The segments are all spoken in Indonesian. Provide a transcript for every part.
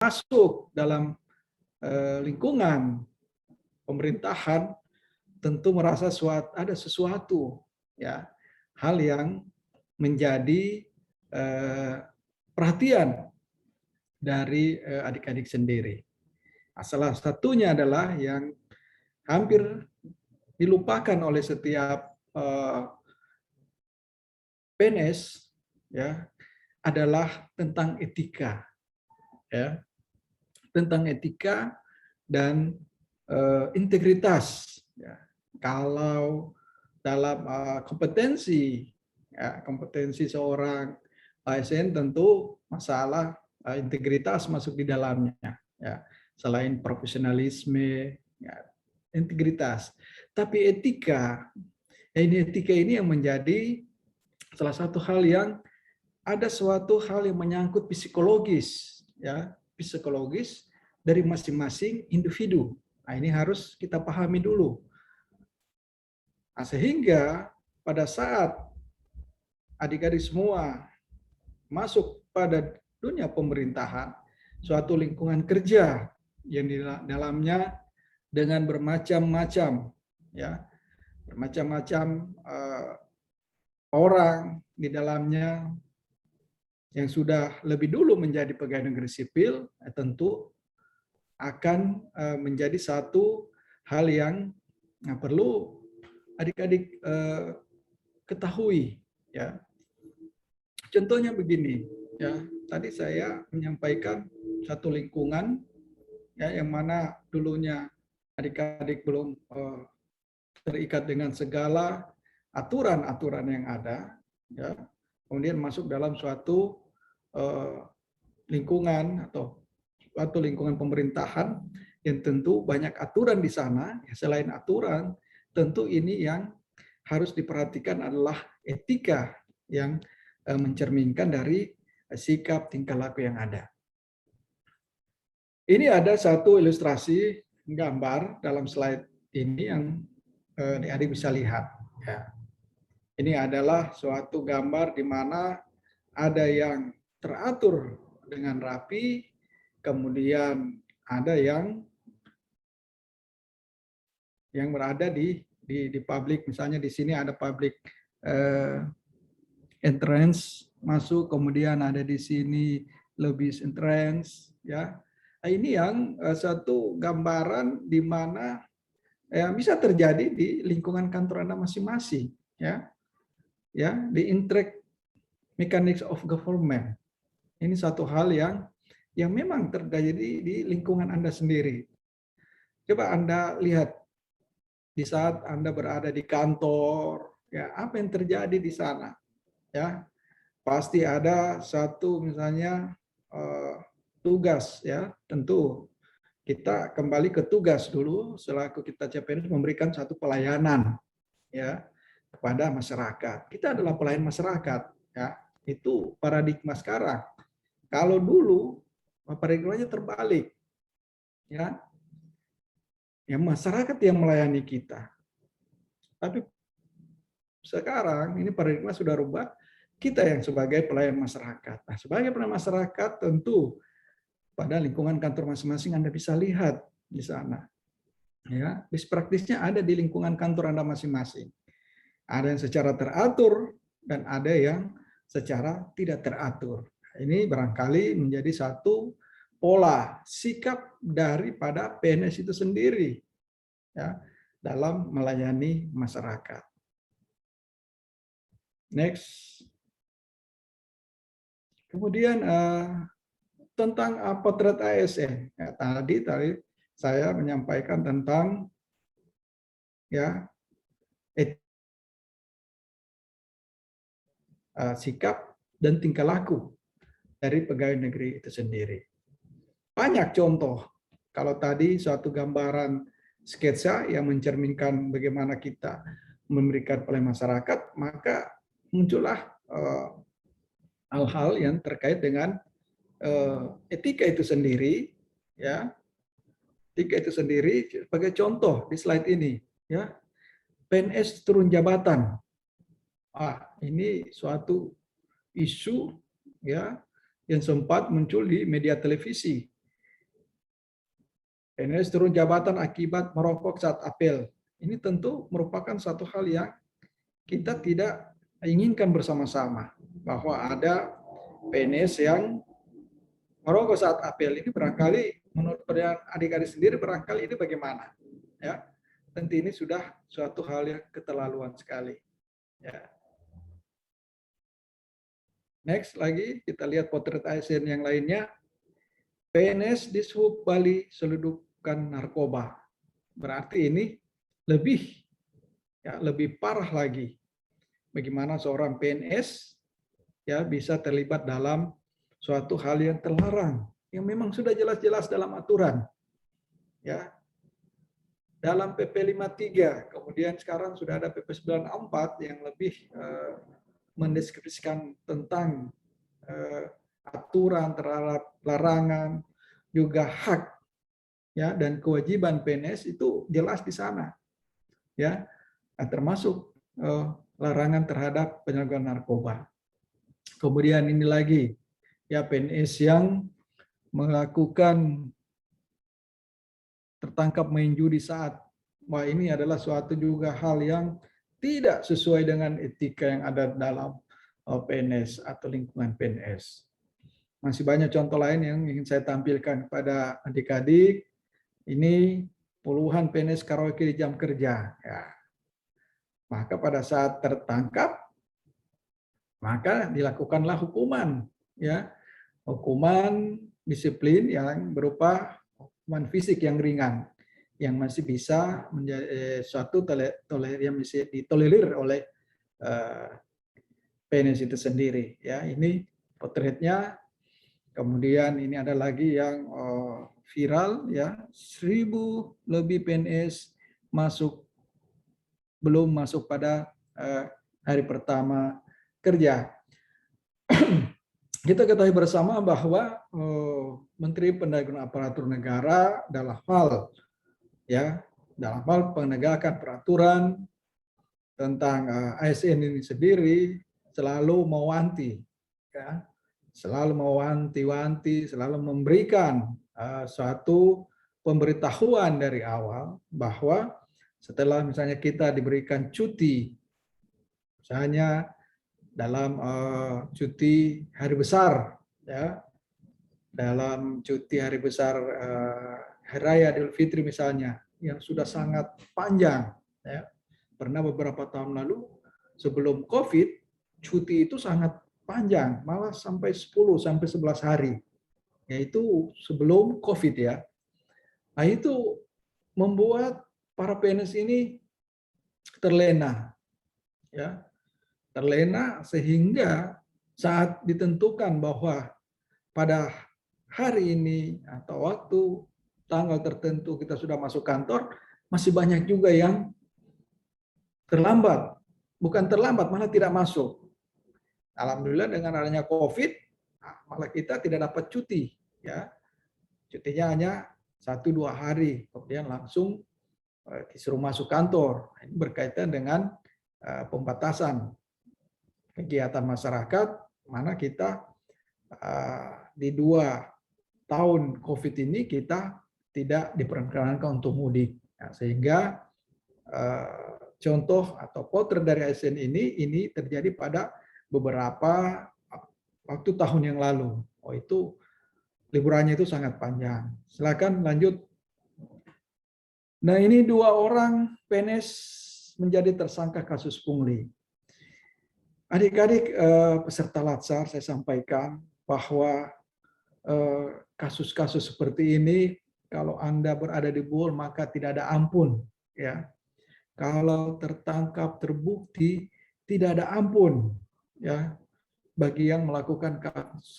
masuk dalam lingkungan pemerintahan tentu merasa ada sesuatu, ya, hal yang menjadi perhatian dari adik-adik sendiri. Nah, salah satunya adalah yang hampir dilupakan oleh setiap PNS, ya, adalah tentang etika, ya, tentang etika dan integritas. Ya. Kalau dalam kompetensi, ya, kompetensi seorang ASN tentu masalah integritas masuk di dalamnya. Ya. Selain profesionalisme, ya, integritas. Tapi etika, ya, etika ini yang menjadi salah satu hal yang ada suatu hal yang menyangkut psikologis, ya, psikologis dari masing-masing individu. Nah, ini harus kita pahami dulu. Nah, sehingga pada saat adik-adik semua masuk pada dunia pemerintahan, suatu lingkungan kerja yang di dalamnya dengan bermacam-macam, ya, bermacam-macam orang di dalamnya yang sudah lebih dulu menjadi pegawai negeri sipil, tentu akan menjadi satu hal yang perlu adik-adik ketahui, ya. Contohnya begini, ya. Tadi saya menyampaikan satu lingkungan, ya, yang mana dulunya adik-adik belum terikat dengan segala aturan-aturan yang ada, ya. Kemudian masuk dalam suatu lingkungan atau suatu lingkungan pemerintahan yang tentu banyak aturan di sana. Selain aturan, tentu ini yang harus diperhatikan adalah etika yang mencerminkan dari sikap tingkah laku yang ada. Ini ada satu ilustrasi gambar dalam slide ini yang adik bisa lihat. Ya. Ini adalah suatu gambar di mana ada yang teratur dengan rapi, kemudian ada yang berada di publik. Misalnya di sini ada public entrance masuk, kemudian ada di sini lobbyist entrance, ya. Nah, ini yang satu gambaran di mana bisa terjadi di lingkungan kantor Anda masing-masing, ya. Ya, di interact mechanics of government. Ini satu hal yang memang terjadi di lingkungan Anda sendiri. Coba Anda lihat di saat Anda berada di kantor, ya, apa yang terjadi di sana? Ya, pasti ada satu misalnya tugas, ya, tentu kita kembali ke tugas dulu selaku kita CPNS memberikan satu pelayanan, ya, kepada masyarakat. Kita adalah pelayan masyarakat, ya. Itu paradigma sekarang. Kalau dulu paradigmanya terbalik, ya. Ya, masyarakat yang melayani kita. Tapi sekarang ini paradigma sudah rubah, kita yang sebagai pelayan masyarakat. Nah, sebagai pelayan masyarakat tentu pada lingkungan kantor masing-masing Anda bisa lihat di sana. Ya, best praktisnya ada di lingkungan kantor Anda masing-masing. Ada yang secara teratur dan ada yang secara tidak teratur. Ini barangkali menjadi satu pola sikap daripada PNS itu sendiri, ya, dalam melayani masyarakat. Next. Kemudian tentang potret ASN. Ya, tadi saya menyampaikan tentang, ya, sikap dan tingkah laku dari pegawai negeri itu sendiri. Banyak contoh. Kalau tadi suatu gambaran sketsa yang mencerminkan bagaimana kita memberikan pelayanan masyarakat, maka muncullah hal-hal yang terkait dengan etika itu sendiri, ya. Etika itu sendiri sebagai contoh di slide ini, ya. PNS turun jabatan. Ini suatu isu, ya, yang sempat muncul di media televisi. PNS turun jabatan akibat merokok saat apel. Ini tentu merupakan satu hal yang kita tidak inginkan bersama-sama, bahwa ada PNS yang merokok saat apel. Ini barangkali menurut adik-adik sendiri barangkali ini bagaimana? Ya, tentu ini sudah suatu hal yang keterlaluan sekali. Ya. Next lagi kita lihat potret ASN yang lainnya. PNS di Sub Bali seludupkan narkoba. Berarti ini lebih parah lagi. Bagaimana seorang PNS ya bisa terlibat dalam suatu hal yang terlarang, yang memang sudah jelas-jelas dalam aturan. Ya. Dalam PP 53, kemudian sekarang sudah ada PP 94 yang lebih mendeskripsikan tentang aturan terhadap larangan, juga hak ya dan kewajiban PNS itu jelas di sana. Ya, termasuk larangan terhadap penyalahgunaan narkoba. Kemudian ini lagi ya PNS yang melakukan tertangkap main judi saat ini adalah suatu juga hal yang tidak sesuai dengan etika yang ada dalam PNS atau lingkungan PNS. Masih banyak contoh lain yang ingin saya tampilkan kepada adik-adik. Ini puluhan PNS karaoke di jam kerja. Ya. Maka pada saat tertangkap, maka dilakukanlah hukuman. Ya, hukuman disiplin yang berupa hukuman fisik yang ringan, yang masih bisa menjadi suatu yang bisa ditolerir oleh PNS itu sendiri. Ya, ini potretnya. Kemudian ini ada lagi yang viral ya, 1.000 lebih PNS belum masuk pada hari pertama kerja. Kita ketahui bersama bahwa Menteri Pendagangkan Aparatur Negara dalam hal penegakan peraturan tentang ASN ini sendiri selalu mewanti, ya, selalu mewanti-wanti, selalu memberikan suatu pemberitahuan dari awal bahwa setelah misalnya kita diberikan cuti, misalnya dalam cuti hari besar, ya, dalam cuti hari besar Hari Raya Idul Fitri misalnya, yang sudah sangat panjang, ya. Pernah beberapa tahun lalu sebelum COVID, cuti itu sangat panjang, malah sampai 10 sampai 11 hari. Yaitu sebelum COVID ya. Nah, itu membuat para PNS ini terlena. Ya. Terlena sehingga saat ditentukan bahwa pada hari ini atau waktu tanggal tertentu kita sudah masuk kantor, masih banyak juga yang terlambat. Bukan terlambat, malah tidak masuk. Alhamdulillah dengan adanya COVID, malah kita tidak dapat cuti. Ya. Cutinya hanya 1-2 hari, kemudian langsung disuruh masuk kantor. Ini berkaitan dengan pembatasan kegiatan masyarakat, mana kita di 2 tahun COVID ini kita tidak diperkenankan untuk mudik. Nah, sehingga contoh atau potret dari ASN ini terjadi pada beberapa waktu tahun yang lalu. Oh, itu liburannya itu sangat panjang. Silakan lanjut. Nah, ini 2 orang PNS menjadi tersangka kasus pungli. Adik-adik peserta Latsar, saya sampaikan bahwa kasus-kasus seperti ini kalau Anda berada di BUL maka tidak ada ampun, ya. Kalau tertangkap terbukti tidak ada ampun, ya, bagi yang melakukan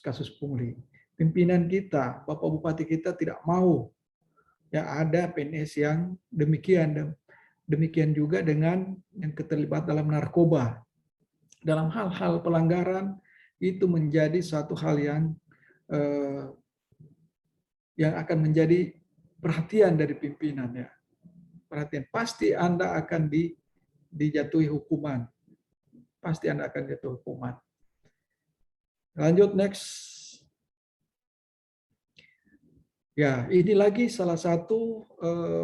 kasus pungli. Pimpinan kita, Bapak Bupati kita tidak mau ya ada PNS yang demikian. Demikian juga dengan yang keterlibat dalam narkoba. Dalam hal-hal pelanggaran itu menjadi satu hal yang akan menjadi perhatian dari pimpinan, ya. Perhatian, pasti Anda akan dijatuhi hukuman. Pasti Anda akan jatuh hukuman. Lanjut next. Ya, ini lagi salah satu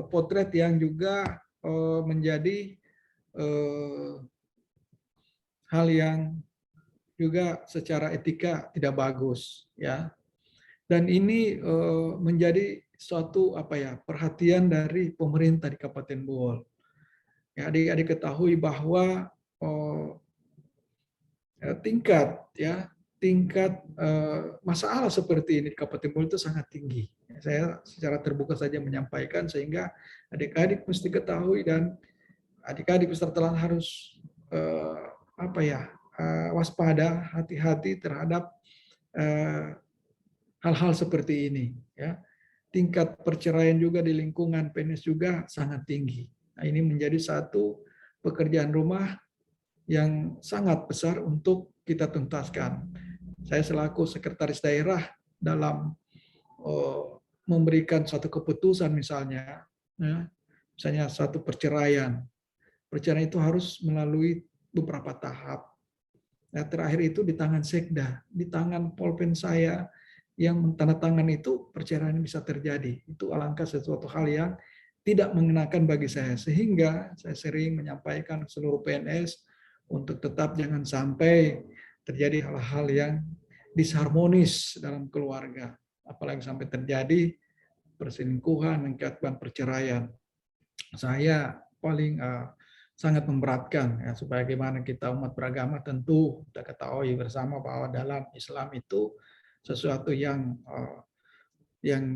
potret yang juga menjadi hal yang juga secara etika tidak bagus, ya. Dan ini menjadi suatu perhatian dari pemerintah di Kabupaten Bohol. Ya, adik-adik ketahui bahwa tingkat masalah seperti ini di Kabupaten Bohol itu sangat tinggi. Saya secara terbuka saja menyampaikan sehingga adik-adik mesti ketahui dan adik-adik peserta harus waspada, hati-hati terhadap hal-hal seperti ini. Ya, tingkat perceraian juga di lingkungan PNS juga sangat tinggi. Nah, ini menjadi satu pekerjaan rumah yang sangat besar untuk kita tuntaskan. Saya selaku sekretaris daerah dalam memberikan suatu keputusan misalnya, ya, misalnya satu perceraian. Perceraian itu harus melalui beberapa tahap. Nah, terakhir itu di tangan Sekda, di tangan Polpen saya yang menandatangan itu perceraian bisa terjadi. Itu alangkah sesuatu hal yang tidak mengenakan bagi saya. Sehingga saya sering menyampaikan seluruh PNS untuk tetap jangan sampai terjadi hal-hal yang disharmonis dalam keluarga. Apalagi sampai terjadi perselingkuhan, mengakibatkan perceraian. Saya paling sangat memberatkan ya, sebagaimana kita umat beragama tentu kita ketahui bersama bahwa dalam Islam itu sesuatu yang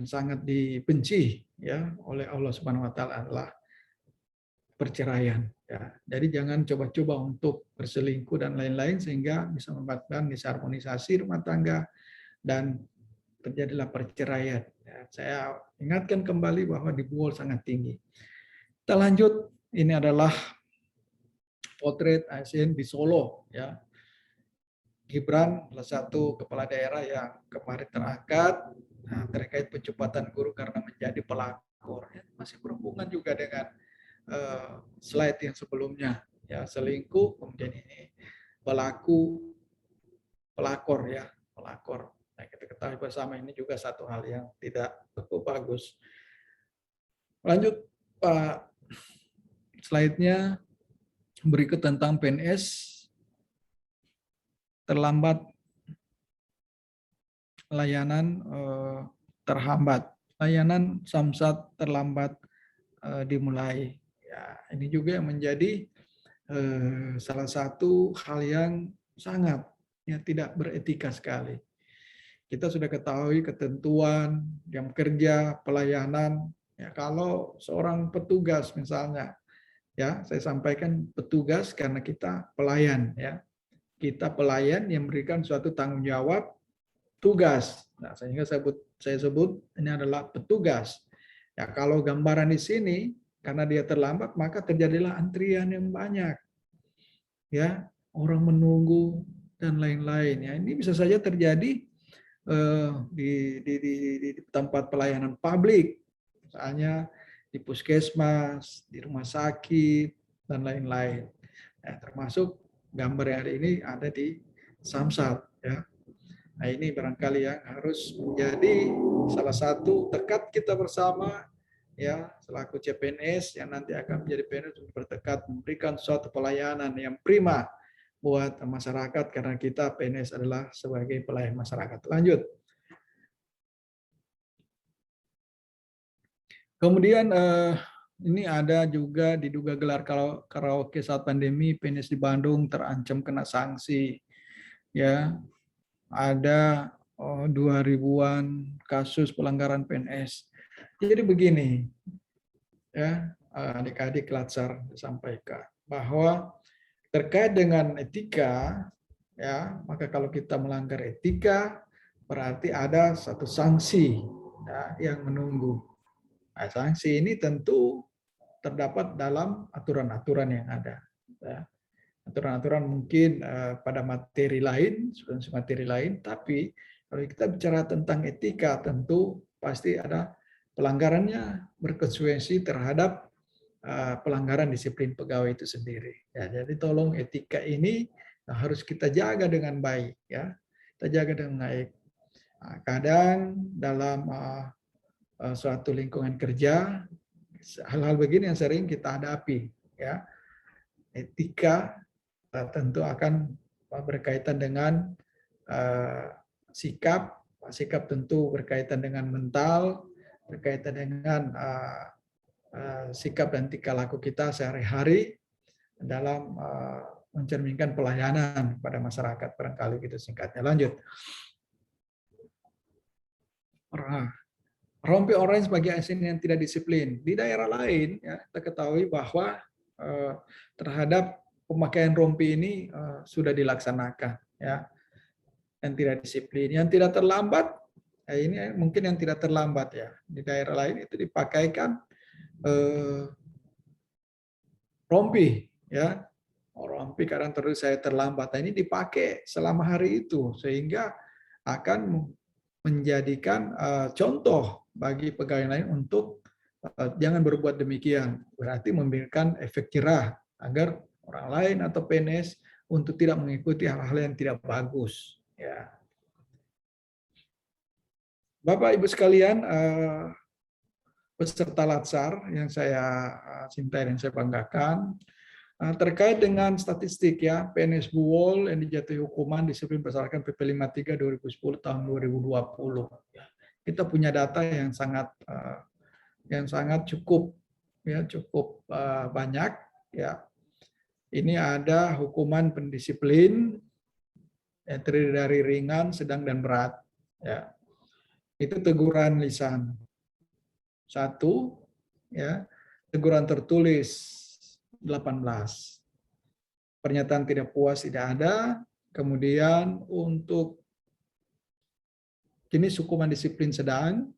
sangat dibenci ya oleh Allah Subhanahu wa taala adalah perceraian ya. Jadi jangan coba-coba untuk berselingkuh dan lain-lain sehingga bisa membuatkan disharmonisasi rumah tangga dan terjadilah perceraian. Ya, saya ingatkan kembali bahwa di Bohol sangat tinggi. Kita lanjut, ini adalah potret ASN di Solo ya. Gibran salah satu kepala daerah yang kemarin terangkat terkait pencepatan guru karena menjadi pelakor. Ya, masih berhubungan juga dengan slide yang sebelumnya ya, selingkuh kemudian ini pelakor ya, pelakor. Nah, kita ketahui bersama ini juga satu hal yang tidak cukup bagus. Lanjut Pak, slide-nya berikut tentang PNS terlambat layanan terhambat, layanan samsat terlambat dimulai. Ya, ini juga yang menjadi salah satu hal yang sangat tidak beretika sekali. Kita sudah ketahui ketentuan jam kerja, pelayanan. Ya, kalau seorang petugas misalnya, ya saya sampaikan petugas karena kita pelayan, ya kita pelayan yang memberikan suatu tanggung jawab tugas. Nah, sehingga saya sebut ini adalah petugas. Ya, kalau gambaran di sini karena dia terlambat maka terjadilah antrian yang banyak. Ya, orang menunggu dan lain-lain. Ya, ini bisa saja terjadi di tempat pelayanan publik, misalnya di puskesmas, di rumah sakit dan lain-lain. Ya, termasuk gambar yang hari ini ada di Samsat. Ya. Nah, ini barangkali yang harus menjadi salah satu tekad kita bersama ya selaku CPNS yang nanti akan menjadi PNS untuk bertekad memberikan suatu pelayanan yang prima buat masyarakat karena kita PNS adalah sebagai pelayan masyarakat. Lanjut. Kemudian ini ada juga diduga gelar karaoke saat pandemi, PNS di Bandung terancam kena sanksi. Ya, ada 2.000-an kasus pelanggaran PNS. Jadi begini, ya adik-adik Latsar disampaikan bahwa terkait dengan etika, ya maka kalau kita melanggar etika berarti ada satu sanksi ya, yang menunggu. Nah, sanksi ini tentu terdapat dalam aturan-aturan yang ada. Ya. Aturan-aturan mungkin pada materi lain, substansi materi lain, tapi kalau kita bicara tentang etika, tentu pasti ada pelanggarannya berkonsekuensi terhadap pelanggaran disiplin pegawai itu sendiri. Ya, jadi tolong etika ini harus kita jaga dengan baik, ya, kita jaga dengan baik. Nah, kadang dalam suatu lingkungan kerja, hal-hal begini yang sering kita hadapi, ya. Etika tentu akan berkaitan dengan sikap tentu berkaitan dengan mental, berkaitan dengan sikap dan tingkah laku kita sehari-hari dalam mencerminkan pelayanan pada masyarakat, barangkali gitu singkatnya. Lanjut. Rompi orange bagi ASN yang tidak disiplin. Di daerah lain, ya, kita ketahui bahwa terhadap pemakaian rompi ini sudah dilaksanakan, ya, yang tidak disiplin, yang tidak terlambat. Ini mungkin yang tidak terlambat, ya. Di daerah lain itu dipakaikan rompi, ya, rompi kadang terus saya terlambat. Ini dipakai selama hari itu sehingga akan menjadikan contoh bagi pegawai lain untuk jangan berbuat demikian. Berarti memberikan efek jerah agar orang lain atau PNS untuk tidak mengikuti hal-hal yang tidak bagus. Ya. Bapak Ibu sekalian, peserta Latsar yang saya cintai dan saya banggakan, terkait dengan statistik, ya, PNS Buwol yang dijatuhi hukuman disiplin berdasarkan PP 53 2010 tahun 2020. Kita punya data yang sangat cukup, ya, cukup banyak, ya. Ini ada hukuman pendisiplin yang terdiri dari ringan, sedang, dan berat, ya. Itu teguran lisan 1, ya, teguran tertulis 18. Pernyataan tidak puas tidak ada. Kemudian untuk jenis hukuman disiplin sedang,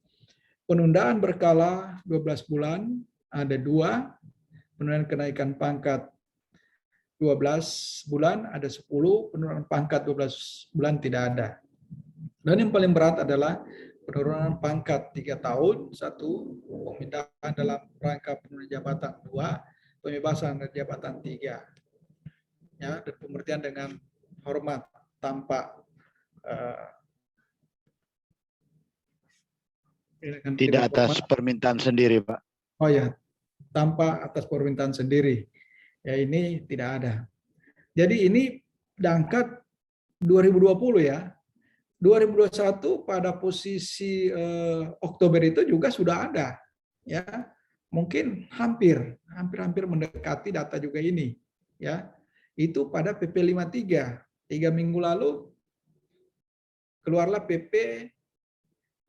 penundaan berkala 12 bulan ada 2, penundaan kenaikan pangkat 12 bulan ada 10, penundaan pangkat 12 bulan tidak ada. Dan yang paling berat adalah penurunan pangkat 3 tahun, 1, pemindahan dalam rangka penurunan jabatan 2, pembebasan dari jabatan 3. Ya, dan pemberhentian dengan hormat tanpa tidak atas permintaan sendiri, Pak. Oh ya, tanpa atas permintaan sendiri. Ya, ini tidak ada. Jadi ini diangkat 2020, ya. 2021 pada posisi Oktober itu juga sudah ada, ya. Mungkin hampir mendekati data juga ini, ya. Itu pada PP 53. 3 minggu lalu keluarlah PP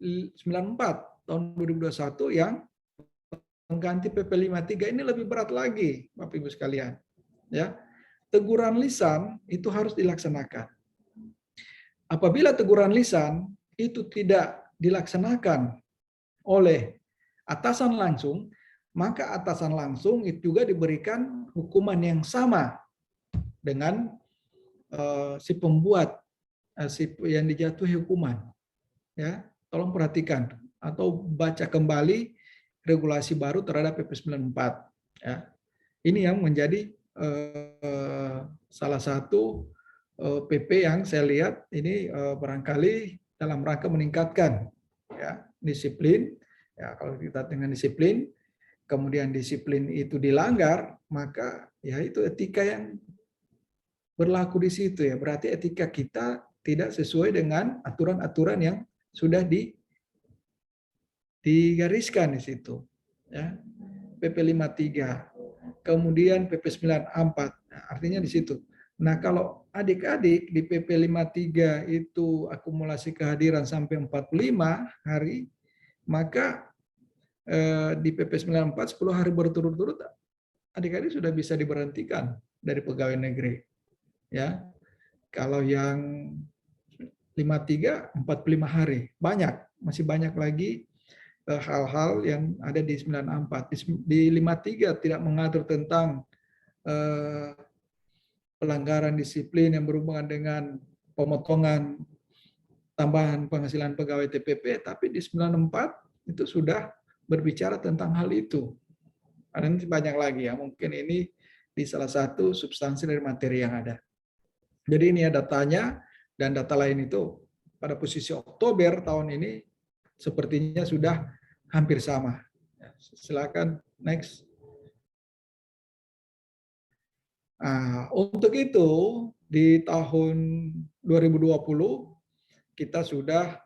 94 tahun 2021 yang mengganti PP 53. Ini lebih berat lagi, Bapak Ibu sekalian, ya. Teguran lisan itu harus dilaksanakan. Apabila teguran lisan itu tidak dilaksanakan oleh atasan langsung, maka atasan langsung itu juga diberikan hukuman yang sama dengan si pembuat, si yang dijatuhi hukuman. Ya, tolong perhatikan atau baca kembali regulasi baru terhadap PP 94. Ya. Ini yang menjadi salah satu PP yang saya lihat ini barangkali dalam rangka meningkatkan, ya, disiplin. Ya, kalau kita dengan disiplin, kemudian disiplin itu dilanggar, maka ya itu etika yang berlaku di situ, ya. Berarti etika kita tidak sesuai dengan aturan-aturan yang sudah digariskan di situ, ya. PP 53, kemudian PP 94, nah, artinya di situ. Nah, kalau adik-adik di PP 53 itu akumulasi kehadiran sampai 45 hari, maka di PP 94 10 hari berturut-turut adik-adik sudah bisa diberhentikan dari pegawai negeri. Ya. Kalau yang 53 45 hari. Masih banyak lagi hal-hal yang ada di 94. Di 53 tidak mengatur tentang pelanggaran disiplin yang berhubungan dengan pemotongan tambahan penghasilan pegawai TPP, tapi di 94 itu sudah berbicara tentang hal itu. Dan banyak lagi, ya, mungkin ini di salah satu substansi dari materi yang ada. Jadi ini ya datanya, dan data lain itu pada posisi Oktober tahun ini sepertinya sudah hampir sama. Silakan next. Nah, untuk itu di tahun 2020 kita sudah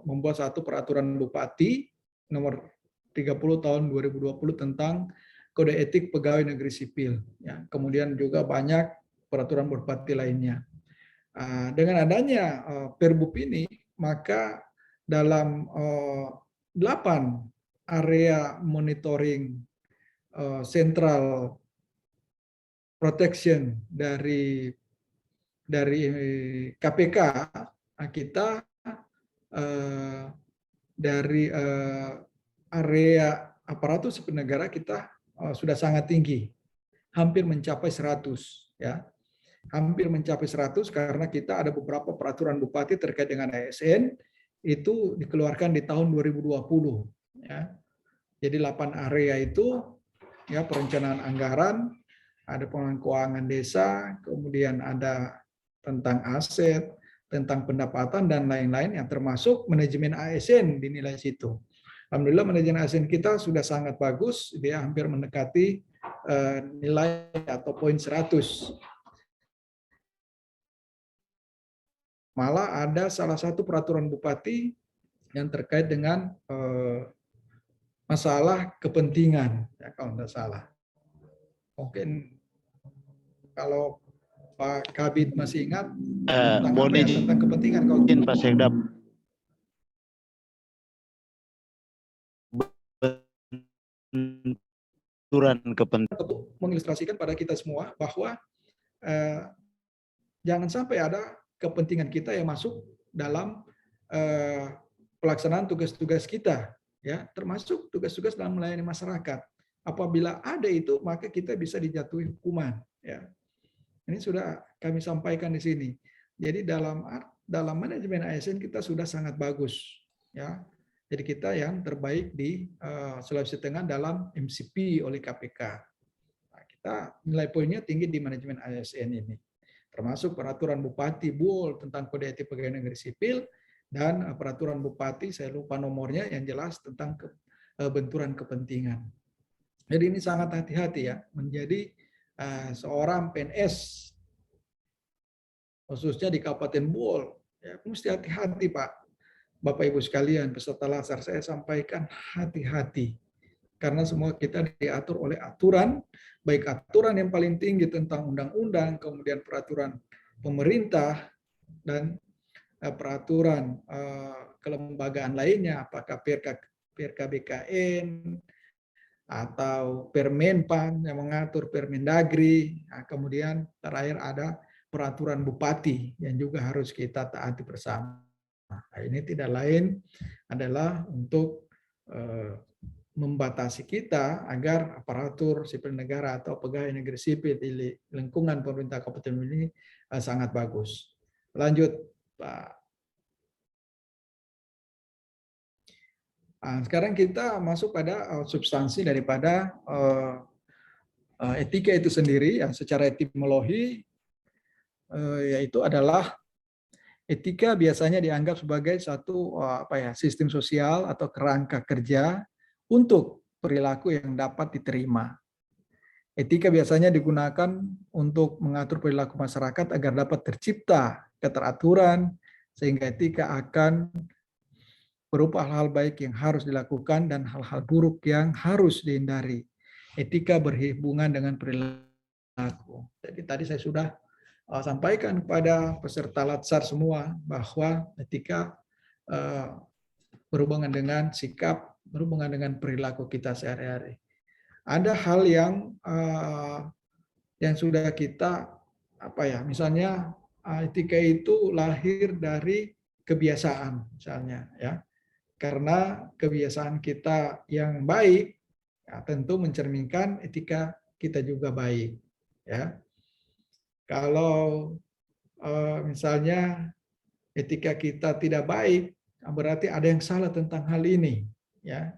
membuat satu peraturan Bupati nomor 30 tahun 2020 tentang kode etik pegawai negeri sipil. Ya, kemudian juga banyak peraturan Bupati lainnya. Dengan adanya Perbup ini, maka dalam 8 area monitoring central protection dari KPK, kita dari area aparatus sipil negara kita sudah sangat tinggi, hampir mencapai 100 ya. Hampir mencapai 100 karena kita ada beberapa peraturan bupati terkait dengan ASN itu dikeluarkan di tahun 2020 ya. Jadi 8 area itu ya, perencanaan anggaran, ada pengelolaan keuangan desa, kemudian ada tentang aset, tentang pendapatan dan lain-lain yang termasuk manajemen ASN dinilai situ. Alhamdulillah manajemen ASN kita sudah sangat bagus, dia hampir mendekati nilai atau poin 100. Malah ada salah satu peraturan bupati yang terkait dengan masalah kepentingan, ya, kalau tidak salah. Mungkin kalau Pak Kabid masih ingat tentang apa ya, tentang kepentingan. Kalau Pak Sekda, benturan kepentingan untuk mengilustrasikan pada kita semua bahwa jangan sampai ada kepentingan kita yang masuk dalam pelaksanaan tugas-tugas kita, ya, termasuk tugas-tugas dalam melayani masyarakat. Apabila ada itu, maka kita bisa dijatuhi hukuman. Ya, ini sudah kami sampaikan di sini. Jadi dalam manajemen ASN kita sudah sangat bagus, ya. Jadi kita yang terbaik di Sulawesi Tengah dalam MCP oleh KPK. Nah, kita nilai poinnya tinggi di manajemen ASN ini, termasuk peraturan Bupati Buol tentang kode etik pegawai negeri sipil dan peraturan Bupati, saya lupa nomornya, yang jelas tentang benturan kepentingan. Jadi ini sangat hati-hati ya, menjadi seorang PNS, khususnya di Kabupaten Buol, ya, mesti hati-hati Pak. Bapak Ibu sekalian, peserta latsar, saya sampaikan hati-hati. Karena semua kita diatur oleh aturan, baik aturan yang paling tinggi tentang undang-undang, kemudian peraturan pemerintah, dan peraturan kelembagaan lainnya, apakah PRKBKN, atau Permenpan yang mengatur Permendagri, nah, kemudian terakhir ada peraturan bupati yang juga harus kita taati bersama. Nah, ini tidak lain adalah untuk membatasi kita agar aparatur sipil negara atau pegawai negeri sipil di lingkungan pemerintah kabupaten ini sangat bagus. Lanjut, Pak. Nah, sekarang kita masuk pada substansi daripada etika itu sendiri, yang secara etimologi yaitu adalah etika biasanya dianggap sebagai satu sistem sosial atau kerangka kerja untuk perilaku yang dapat diterima. Etika biasanya digunakan untuk mengatur perilaku masyarakat agar dapat tercipta keteraturan, sehingga etika akan berupa hal-hal baik yang harus dilakukan dan hal-hal buruk yang harus dihindari. Etika berhubungan dengan perilaku. Jadi tadi saya sudah sampaikan kepada peserta latsar semua bahwa etika berhubungan dengan sikap, berhubungan dengan perilaku kita sehari-hari. Ada hal yang sudah kita misalnya etika itu lahir dari kebiasaan misalnya, ya. Karena kebiasaan kita yang baik ya, tentu mencerminkan etika kita juga baik, ya. Kalau misalnya etika kita tidak baik, berarti ada yang salah tentang hal ini, ya.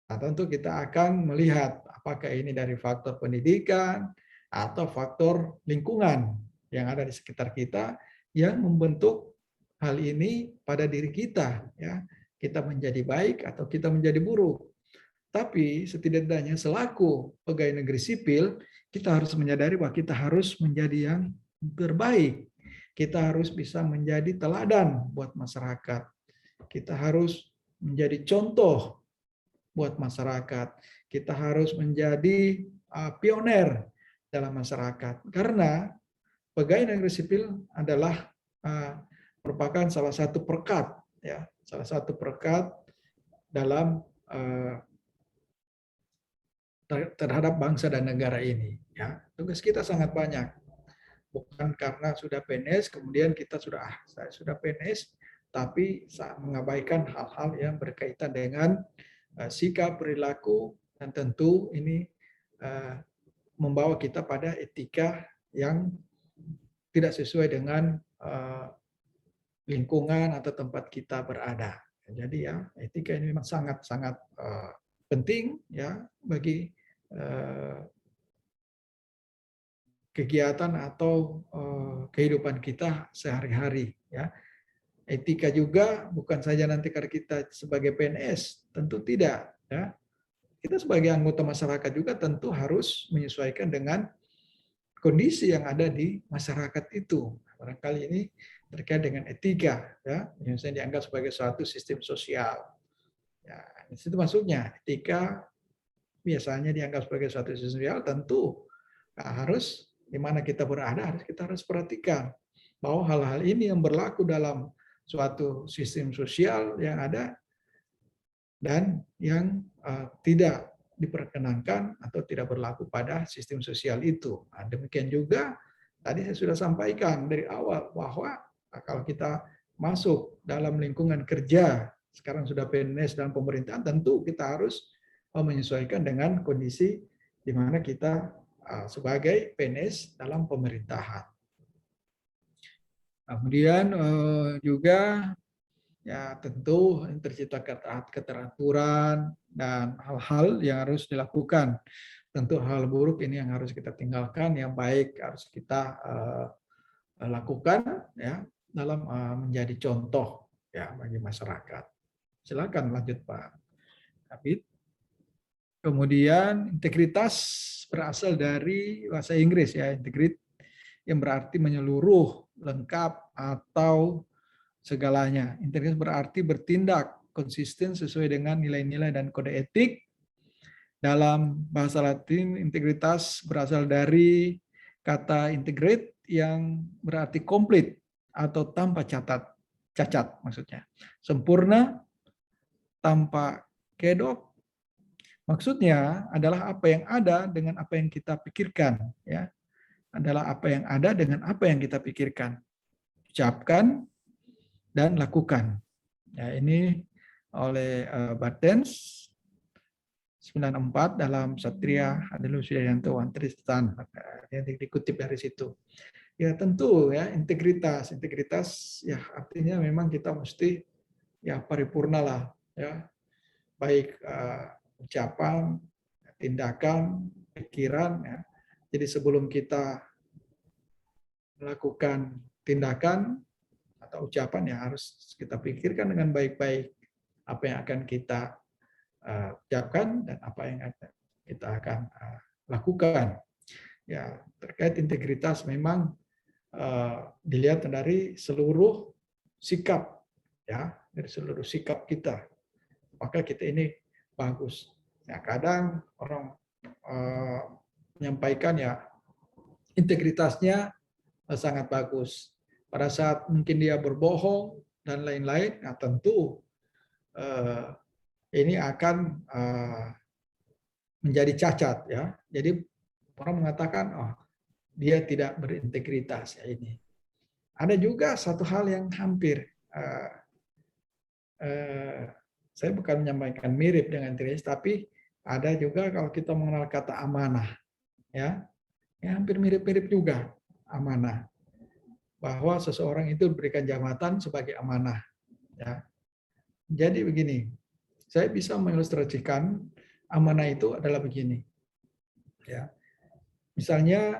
Nah, tentu kita akan melihat apakah ini dari faktor pendidikan atau faktor lingkungan yang ada di sekitar kita yang membentuk hal ini pada diri kita, ya. kita menjadi baik atau kita menjadi buruk. Tapi setidaknya selaku pegawai negeri sipil, kita harus menyadari bahwa kita harus menjadi yang terbaik. Kita harus bisa menjadi teladan buat masyarakat. Kita harus menjadi contoh buat masyarakat. Kita harus menjadi pioner dalam masyarakat. Karena pegawai negeri sipil adalah merupakan salah satu perekat, ya, salah satu perekat dalam terhadap bangsa dan negara ini. Ya, tugas kita sangat banyak. Bukan karena sudah PNS kemudian kita saya sudah PNS, tapi mengabaikan hal-hal yang berkaitan dengan sikap, perilaku, dan tentu ini membawa kita pada etika yang tidak sesuai dengan lingkungan atau tempat kita berada. Jadi ya, etika ini memang sangat-sangat penting ya bagi kegiatan atau kehidupan kita sehari-hari ya. Etika juga bukan saja nanti karena kita sebagai PNS, tentu tidak ya. Kita sebagai anggota masyarakat juga tentu harus menyesuaikan dengan kondisi yang ada di masyarakat itu. Barangkali ini terkait dengan etika ya, yang saya dianggap sebagai suatu sistem sosial. Ya, itu maksudnya etika biasanya dianggap sebagai suatu sistem sosial, tentu harus di mana kita berada kita harus perhatikan bahwa hal-hal ini yang berlaku dalam suatu sistem sosial yang ada dan yang tidak diperkenankan atau tidak berlaku pada sistem sosial itu. Nah, demikian juga tadi saya sudah sampaikan dari awal bahwa kalau kita masuk dalam lingkungan kerja, sekarang sudah PNS dalam pemerintahan, tentu kita harus menyesuaikan dengan kondisi di mana kita sebagai PNS dalam pemerintahan. Kemudian juga ya tentu tercipta keteraturan dan hal-hal yang harus dilakukan. Tentu hal buruk ini yang harus kita tinggalkan, yang baik harus kita lakukan ya dalam menjadi contoh ya bagi masyarakat. Silakan lanjut Pak Kabid. Kemudian integritas berasal dari bahasa Inggris ya, integrate yang berarti menyeluruh, lengkap atau segalanya. Integritas berarti bertindak konsisten sesuai dengan nilai-nilai dan kode etik. Dalam bahasa Latin, integritas berasal dari kata integrate yang berarti komplit atau tanpa cacat maksudnya. Sempurna, tanpa kedok. Maksudnya adalah apa yang ada dengan apa yang kita pikirkan, ya. Adalah apa yang ada dengan apa yang kita pikirkan, ucapkan dan lakukan. Ya, ini oleh Bartens 94 dalam Satria Adelu Sudayanto Tristan yang dikutip dari situ. Ya tentu ya integritas ya artinya memang kita mesti ya paripurna lah ya, baik ucapan, tindakan, pikiran ya. Jadi sebelum kita melakukan tindakan atau ucapan ya harus kita pikirkan dengan baik-baik apa yang akan kita ucapkan dan apa yang kita akan lakukan. Ya, terkait integritas memang dilihat dari seluruh sikap ya, dari seluruh sikap kita. Maka kita ini bagus. Ya, kadang orang menyampaikan ya integritasnya sangat bagus. Pada saat mungkin dia berbohong dan lain-lain, nah tentu ini akan menjadi cacat ya. Jadi orang mengatakan oh dia tidak berintegritas ya ini. Ada juga satu hal yang hampir saya bukan menyampaikan mirip dengan integritas, tapi ada juga kalau kita mengenal kata amanah ya, hampir mirip-mirip juga amanah. Bahwa seseorang itu diberikan jabatan sebagai amanah ya. Jadi begini, saya bisa mengilustrasikan amanah itu adalah begini. Ya. Misalnya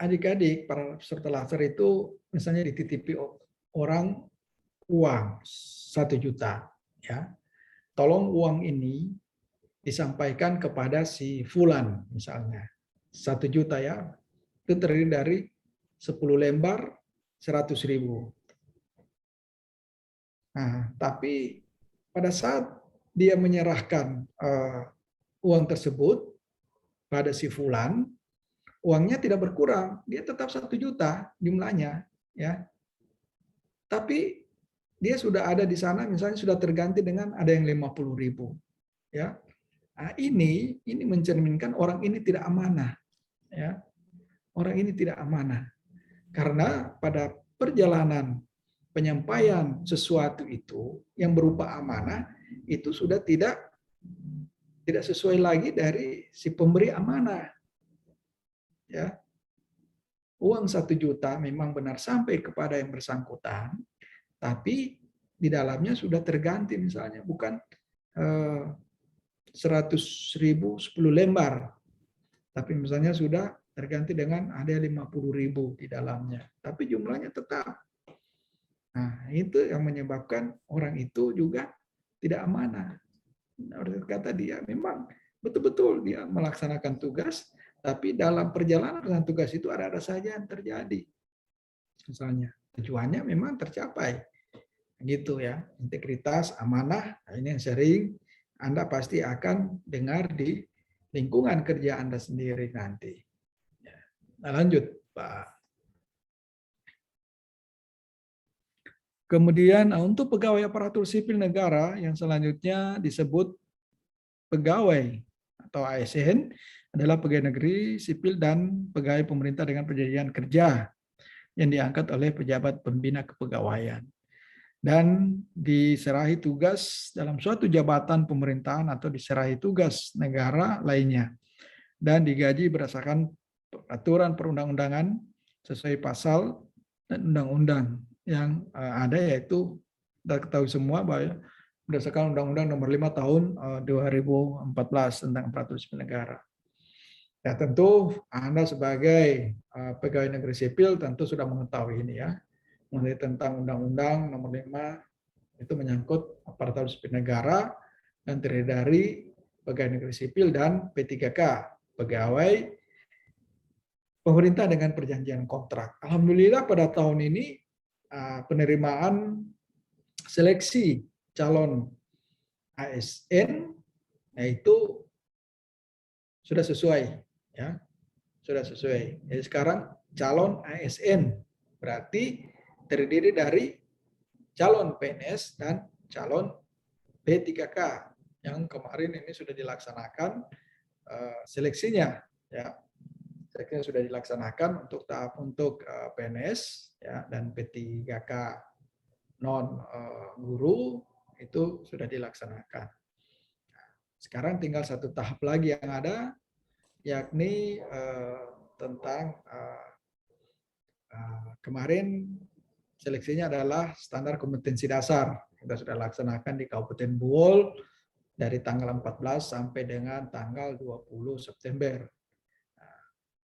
adik-adik para peserta laser itu misalnya dititipi orang uang 1 juta ya, tolong uang ini disampaikan kepada si Fulan misalnya 1 juta ya, itu terdiri dari 10 lembar 100.000. Nah, tapi pada saat dia menyerahkan uang tersebut pada si Fulan, uangnya tidak berkurang, dia tetap 1 juta jumlahnya, ya. Tapi dia sudah ada di sana, misalnya sudah terganti dengan ada yang 50.000, ya. Nah, ini mencerminkan orang ini tidak amanah, ya. Orang ini tidak amanah karena pada perjalanan penyampaian sesuatu itu yang berupa amanah itu sudah tidak sesuai lagi dari si pemberi amanah, ya. Uang 1 juta memang benar sampai kepada yang bersangkutan, tapi di dalamnya sudah terganti misalnya bukan 100.000 10 lembar, tapi misalnya sudah terganti dengan ada 50.000 di dalamnya, tapi jumlahnya tetap. Nah, itu yang menyebabkan orang itu juga tidak amanah. Kata dia memang betul-betul dia melaksanakan tugas, tapi dalam perjalanan dengan tugas itu ada saja yang terjadi. Misalnya tujuannya memang tercapai, gitu ya, integritas, amanah. Nah, ini yang sering Anda pasti akan dengar di lingkungan kerja Anda sendiri nanti. Nah, lanjut, Pak. Kemudian untuk pegawai aparatur sipil negara yang selanjutnya disebut pegawai atau ASN adalah pegawai negeri sipil dan pegawai pemerintah dengan perjanjian kerja yang diangkat oleh pejabat pembina kepegawaian dan diserahi tugas dalam suatu jabatan pemerintahan atau diserahi tugas negara lainnya dan digaji berdasarkan peraturan perundang-undangan sesuai pasal dan undang-undang yang ada, yaitu kita ketahui semua bahwa berdasarkan Undang-Undang Nomor 5 Tahun 2014 tentang aparatur sipil negara. Ya, tentu Anda sebagai pegawai negeri sipil tentu sudah mengetahui ini ya, mengenai tentang Undang-Undang Nomor 5 itu menyangkut aparatur sipil negara dan terdiri dari pegawai negeri sipil dan P3K, pegawai pemerintah dengan perjanjian kontrak. Alhamdulillah pada tahun ini penerimaan seleksi calon ASN yaitu sudah sesuai, ya, sudah sesuai. Jadi sekarang calon ASN berarti terdiri dari calon PNS dan calon P3K yang kemarin ini sudah dilaksanakan seleksinya, ya. Seleksinya sudah dilaksanakan untuk tahap untuk PNS ya, dan P3K non guru itu sudah dilaksanakan. Sekarang tinggal satu tahap lagi yang ada, yakni tentang kemarin seleksinya adalah standar kompetensi dasar. Kita sudah laksanakan di Kabupaten Buol dari tanggal 14 sampai dengan tanggal 20 September.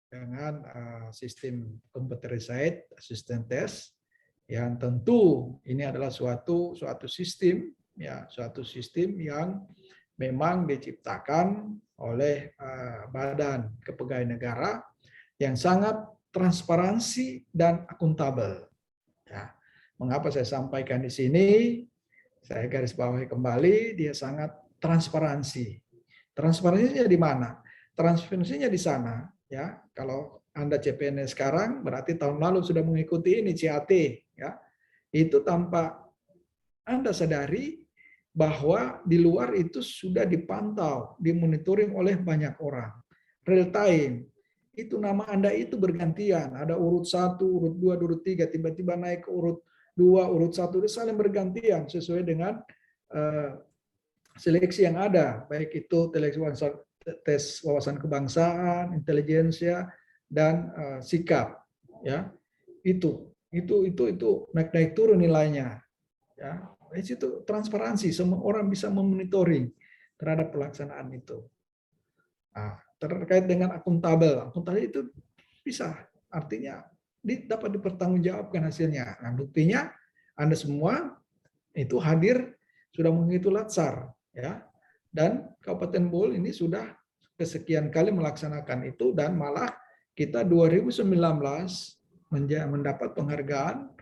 Dengan sistem computerized assessment test yang tentu ini adalah suatu sistem ya, suatu sistem yang memang diciptakan oleh Badan Kepegawaian Negara yang sangat transparansi dan akuntabel. Ya. Mengapa saya sampaikan di sini? Saya garis bawahi kembali, dia sangat transparansi. Transparansinya di mana? Transparansinya di sana. Ya, kalau Anda CPNS sekarang berarti tahun lalu sudah mengikuti ini CAT, ya. Itu tanpa Anda sadari bahwa di luar itu sudah dipantau, dimonitoring oleh banyak orang. Real time. Itu nama Anda itu bergantian, ada urut 1, urut 2, urut 3, tiba-tiba naik ke urut 2, urut 1, itu saling bergantian sesuai dengan seleksi yang ada, baik itu tes wawasan kebangsaan, intelijensia, dan sikap, ya. Itu naik turun nilainya, ya. Di situ transparansi, semua orang bisa memonitoring terhadap pelaksanaan itu. Nah, terkait dengan akuntabel itu bisa, artinya dapat dipertanggungjawabkan hasilnya. Nah, buktinya Anda semua itu hadir sudah menghitung latsar, ya. Dan Kabupaten Bol ini sudah kesekian kali melaksanakan itu, dan malah kita 2019 mendapat penghargaan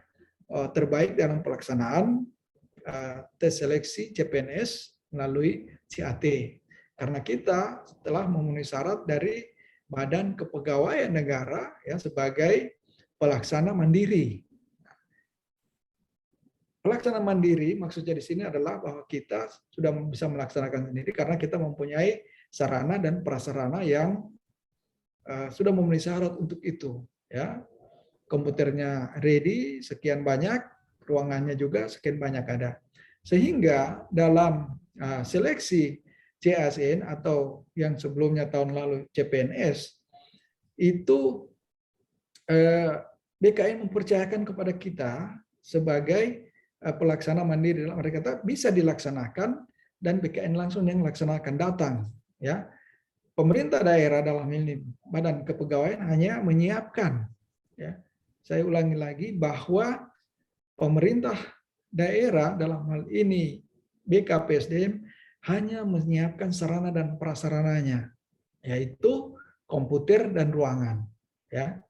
terbaik dalam pelaksanaan tes seleksi CPNS melalui CAT. Karena kita telah memenuhi syarat dari Badan Kepegawaian Negara ya sebagai pelaksana mandiri. Pelaksana mandiri maksudnya di sini adalah bahwa kita sudah bisa melaksanakan sendiri karena kita mempunyai sarana dan prasarana yang sudah memenuhi syarat untuk itu. Ya, komputernya ready, sekian banyak, ruangannya juga sekian banyak ada. Sehingga dalam seleksi CASN atau yang sebelumnya tahun lalu CPNS, itu BKN mempercayakan kepada kita sebagai pelaksana mandiri. Mereka kata bisa dilaksanakan dan BKN langsung yang laksanakan datang. Ya, pemerintah daerah dalam ini Badan Kepegawaian hanya menyiapkan. Ya, saya ulangi lagi bahwa pemerintah daerah dalam hal ini BKPSDM hanya menyiapkan sarana dan prasarananya, yaitu komputer dan ruangan. Ya,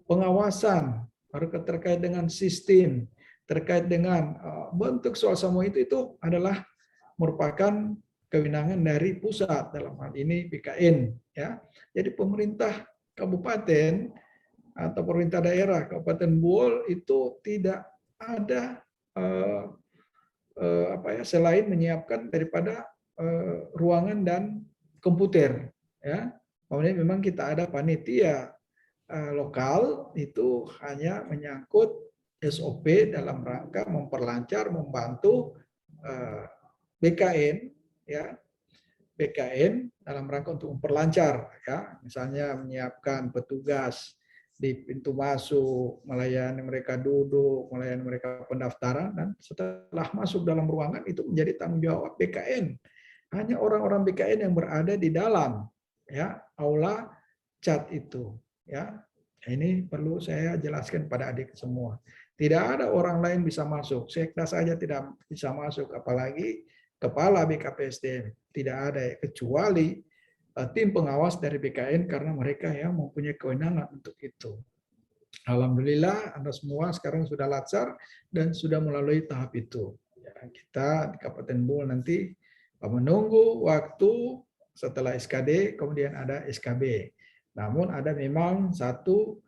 pengawasan baru terkait dengan sistem, terkait dengan bentuk soal semua itu adalah merupakan kewenangan dari pusat, dalam hal ini BKN. Ya, jadi pemerintah kabupaten atau pemerintah daerah Kabupaten Bol itu tidak ada selain menyiapkan daripada ruangan dan komputer. Ya, kemudian memang kita ada panitia lokal itu hanya menyangkut SOP dalam rangka memperlancar, membantu BKN, ya, BKN dalam rangka untuk memperlancar, ya, misalnya menyiapkan petugas di pintu masuk, melayani mereka duduk, melayani mereka pendaftaran, dan setelah masuk dalam ruangan itu menjadi tanggung jawab BKN. Hanya orang-orang BKN yang berada di dalam, ya, aula chat itu, ya. Ini perlu saya jelaskan pada adik semua. Tidak ada orang lain bisa masuk. Sekda saja tidak bisa masuk, apalagi kepala BKPSDM. Tidak ada, kecuali tim pengawas dari BKN karena mereka yang mempunyai kewenangan untuk itu. Alhamdulillah Anda semua sekarang sudah latsar dan sudah melalui tahap itu. Ya, kita di Kabupaten Bol nanti menunggu waktu setelah SKD, kemudian ada SKB. Namun ada memang satu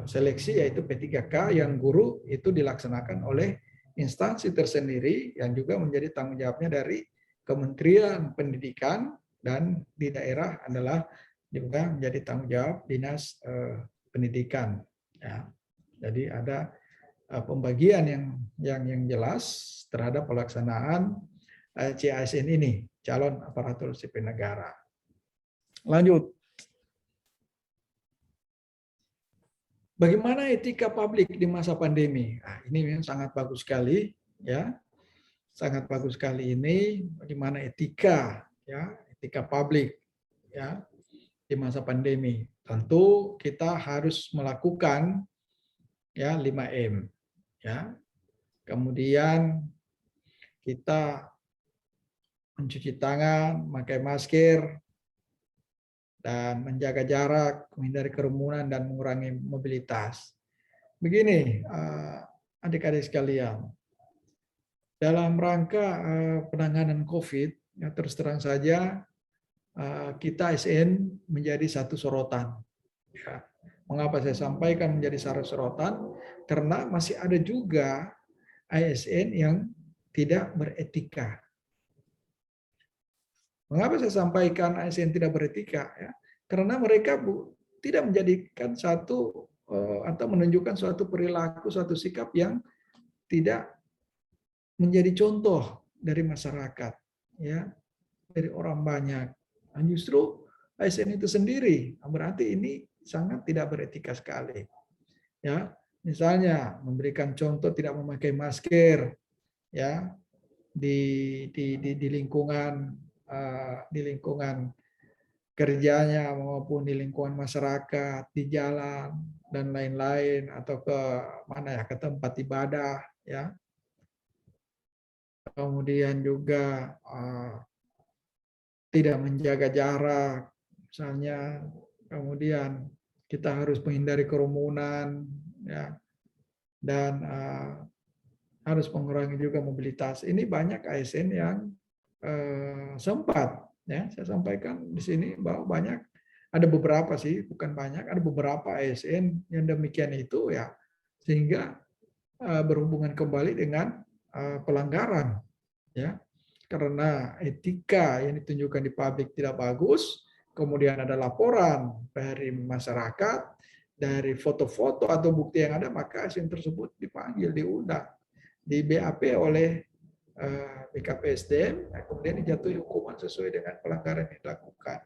seleksi yaitu P3K yang guru itu dilaksanakan oleh instansi tersendiri yang juga menjadi tanggung jawabnya dari Kementerian Pendidikan, dan di daerah adalah juga menjadi tanggung jawab Dinas Pendidikan. Ya. Jadi ada pembagian yang jelas terhadap pelaksanaan CASN ini, calon aparatur sipil negara. Lanjut. Bagaimana etika publik di masa pandemi? Nah, ini memang sangat bagus sekali, ya. Sangat bagus sekali ini bagaimana etika, ya, etika publik, ya, di masa pandemi. Tentu kita harus melakukan ya 5M, ya. Kemudian kita mencuci tangan, memakai masker, dan menjaga jarak, menghindari kerumunan dan mengurangi mobilitas. Begini, adik-adik sekalian, dalam rangka penanganan COVID, ya terus terang saja kita ASN menjadi satu sorotan. Ya. Mengapa saya sampaikan menjadi satu sorotan? Karena masih ada juga ASN yang tidak beretika. Mengapa saya sampaikan ASN tidak beretika? Ya, karena mereka tidak menjadikan satu atau menunjukkan suatu perilaku, suatu sikap yang tidak menjadi contoh dari masyarakat, ya, dari orang banyak. Dan justru ASN itu sendiri berarti ini sangat tidak beretika sekali. Ya, misalnya memberikan contoh tidak memakai masker, ya, di lingkungan kerjanya maupun di lingkungan masyarakat, di jalan dan lain-lain, atau ke mana ya, ke tempat ibadah, ya. kemudian juga tidak menjaga jarak, misalnya, kemudian kita harus menghindari kerumunan, ya, dan harus mengurangi juga mobilitas. Ini banyak ASN yang sempat, ya, saya sampaikan di sini bahwa banyak, ada beberapa sih, bukan banyak, ada beberapa ASN yang demikian itu, ya, sehingga berhubungan kembali dengan pelanggaran, ya, karena etika yang ditunjukkan di publik tidak bagus, kemudian ada laporan dari masyarakat, dari foto-foto atau bukti yang ada, maka ASN tersebut dipanggil, diundang, di BAP oleh BKPSDM, kemudian dijatuhi hukuman sesuai dengan pelanggaran yang dilakukan.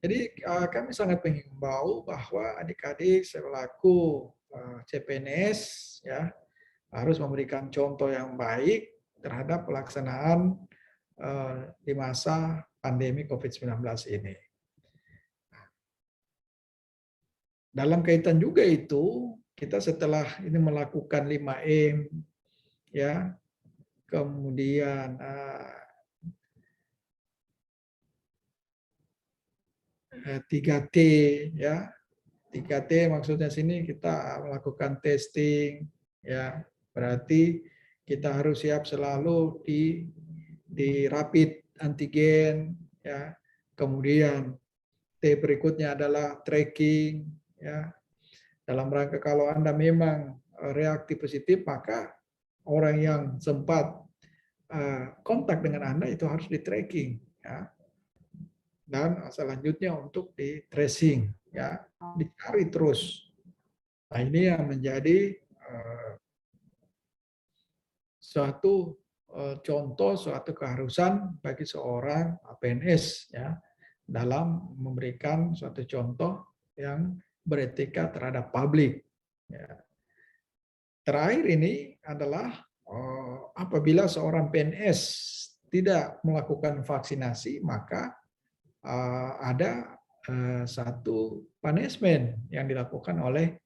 Jadi kami sangat mengimbau bahwa adik-adik selaku CPNS, ya, harus memberikan contoh yang baik terhadap pelaksanaan di masa pandemi COVID-19 ini. Dalam kaitan juga itu, kita setelah ini melakukan 5M, ya, kemudian 3T, ya, 3T maksudnya sini kita melakukan testing, ya, berarti kita harus siap selalu di rapid antigen, ya, kemudian T berikutnya adalah tracking, ya, dalam rangka kalau Anda memang reaktif positif, maka orang yang sempat kontak dengan Anda itu harus di tracking, ya, dan selanjutnya untuk di tracing, ya, dicari terus. Nah, ini yang menjadi suatu contoh, suatu keharusan bagi seorang PNS, ya, dalam memberikan suatu contoh yang beretika terhadap publik. Ya. Terakhir ini adalah apabila seorang PNS tidak melakukan vaksinasi, maka ada satu punishment yang dilakukan oleh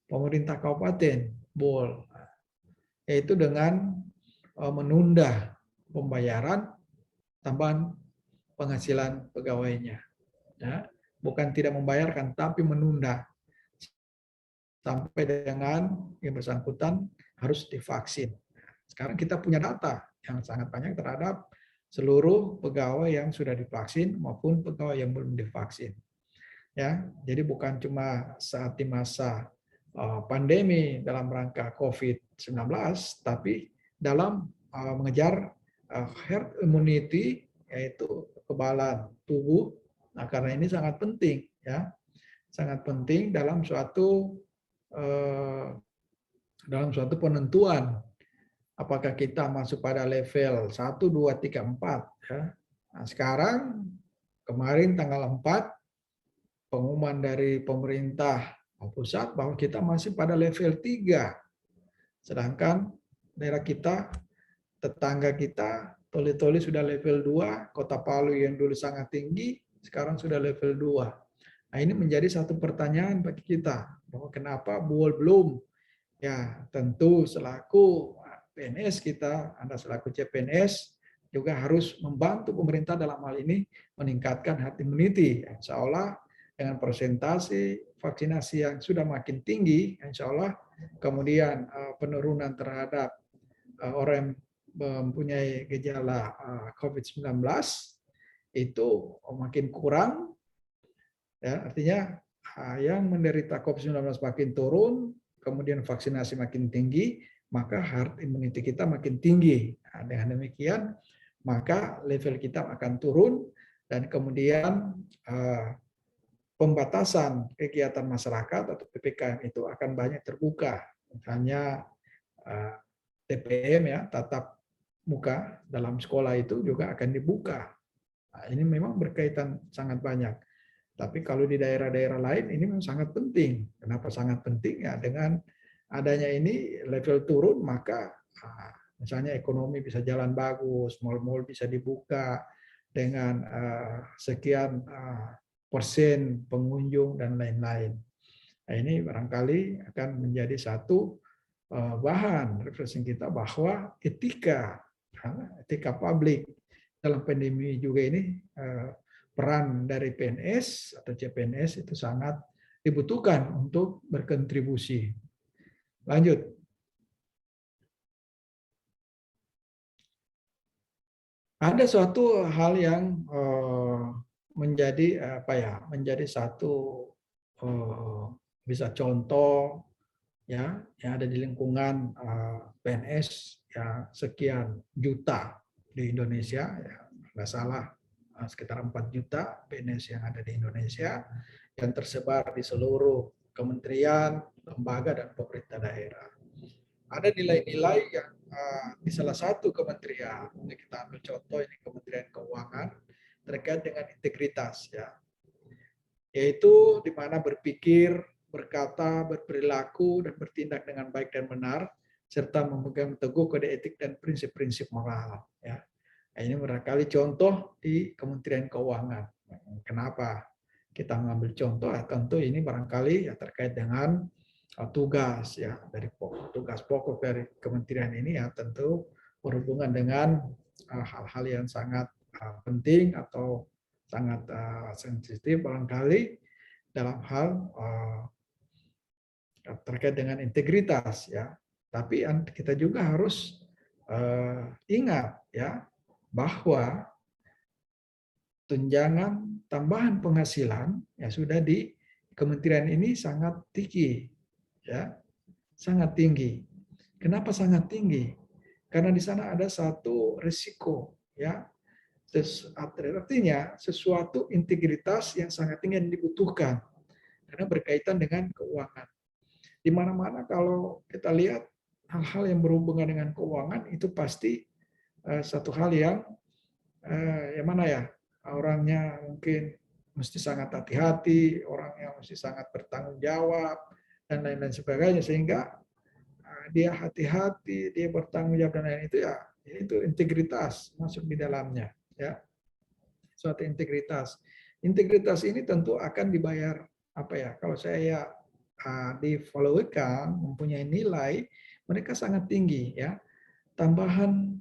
pemerintah kabupaten Bol, yaitu dengan menunda pembayaran tambahan penghasilan pegawainya. Ya, bukan tidak membayarkan, tapi menunda sampai dengan yang bersangkutan harus divaksin. Sekarang kita punya data yang sangat banyak terhadap seluruh pegawai yang sudah divaksin maupun pegawai yang belum divaksin. Ya, jadi bukan cuma saat di masa pandemi dalam rangka COVID-19, tapi dalam mengejar herd immunity, yaitu kekebalan tubuh. Nah, karena ini sangat penting, ya, sangat penting dalam suatu penentuan apakah kita masuk pada level 1, 2, 3, 4. Ya. Nah, sekarang kemarin tanggal 4 pengumuman dari pemerintah pusat bahwa kita masih pada level 3. Sedangkan daerah kita, tetangga kita, Toli-Toli sudah level 2, Kota Palu yang dulu sangat tinggi, sekarang sudah level 2. Nah, ini menjadi satu pertanyaan bagi kita, bahwa kenapa Buol belum? Ya, tentu selaku PNS kita, Anda selaku CPNS, juga harus membantu pemerintah dalam hal ini meningkatkan herd immunity. Insya Allah dengan presentasi vaksinasi yang sudah makin tinggi, insya Allah kemudian penurunan terhadap orang yang mempunyai gejala COVID-19 itu makin kurang, ya, artinya yang menderita COVID-19 makin turun, kemudian vaksinasi makin tinggi, maka herd immunity kita makin tinggi. Nah, dengan demikian, maka level kita akan turun, dan kemudian pembatasan kegiatan masyarakat atau PPKM itu akan banyak terbuka. Misalnya TPM, ya, tatap muka dalam sekolah itu juga akan dibuka. Nah, ini memang berkaitan sangat banyak. Tapi kalau di daerah-daerah lain ini memang sangat penting. Kenapa sangat penting? Ya, dengan adanya ini level turun, maka misalnya ekonomi bisa jalan bagus, mal-mal bisa dibuka dengan sekian persen pengunjung dan lain-lain. Nah, ini barangkali akan menjadi satu bahan refreshing kita bahwa etika publik dalam pandemi juga ini, peran dari PNS atau CPNS itu sangat dibutuhkan untuk berkontribusi. Lanjut. Ada suatu hal yang menjadi satu bisa contoh ya yang ada di lingkungan PNS ya sekian juta di Indonesia ya nggak salah sekitar 4 juta PNS yang ada di Indonesia yang tersebar di seluruh kementerian, lembaga dan pemerintah daerah. Ada nilai-nilai yang di salah satu kementerian, kita ambil contoh ini Kementerian Keuangan terkait dengan integritas ya, yaitu di mana berpikir, berkata, berperilaku dan bertindak dengan baik dan benar serta memegang teguh kode etik dan prinsip-prinsip moral ya. Nah, ini barangkali contoh di Kementerian Keuangan. Kenapa kita mengambil contoh? Tentu ini barangkali ya terkait dengan tugas ya dari tugas pokok dari kementerian ini ya tentu berhubungan dengan hal-hal yang sangat penting atau sangat sensitif barangkali dalam hal terkait dengan integritas ya. Tapi kita juga harus ingat ya bahwa tunjangan tambahan penghasilan ya sudah di kementerian ini sangat tinggi ya, sangat tinggi. Kenapa sangat tinggi? Karena di sana ada satu risiko ya. Artinya sesuatu integritas yang sangat tinggi yang dibutuhkan karena berkaitan dengan keuangan. Di mana-mana kalau kita lihat hal-hal yang berhubungan dengan keuangan itu pasti satu hal yang mana ya, orangnya mungkin mesti sangat hati-hati, orangnya mesti sangat bertanggung jawab dan lain-lain sebagainya, sehingga dia hati-hati, dia bertanggung jawab dan lain itu ya itu integritas masuk di dalamnya ya, suatu integritas. Integritas ini tentu akan dibayar apa ya, kalau saya di follow-kan mempunyai nilai mereka sangat tinggi ya, tambahan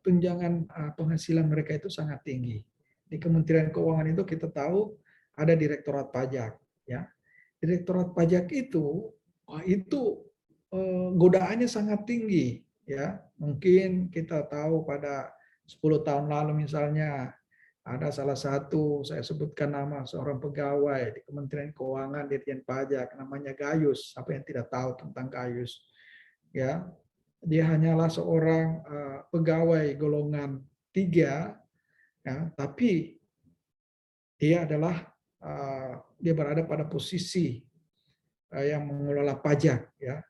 tunjangan penghasilan mereka itu sangat tinggi. Di Kementerian Keuangan itu kita tahu ada Direktorat Pajak ya. Direktorat Pajak itu godaannya sangat tinggi ya. Mungkin kita tahu pada 10 tahun lalu misalnya ada salah satu, saya sebutkan nama seorang pegawai di Kementerian Keuangan Dirjen Pajak namanya Gayus. Apa yang tidak tahu tentang Gayus? Ya, dia hanyalah seorang pegawai golongan 3 ya, tapi dia adalah dia berada pada posisi yang mengelola pajak ya.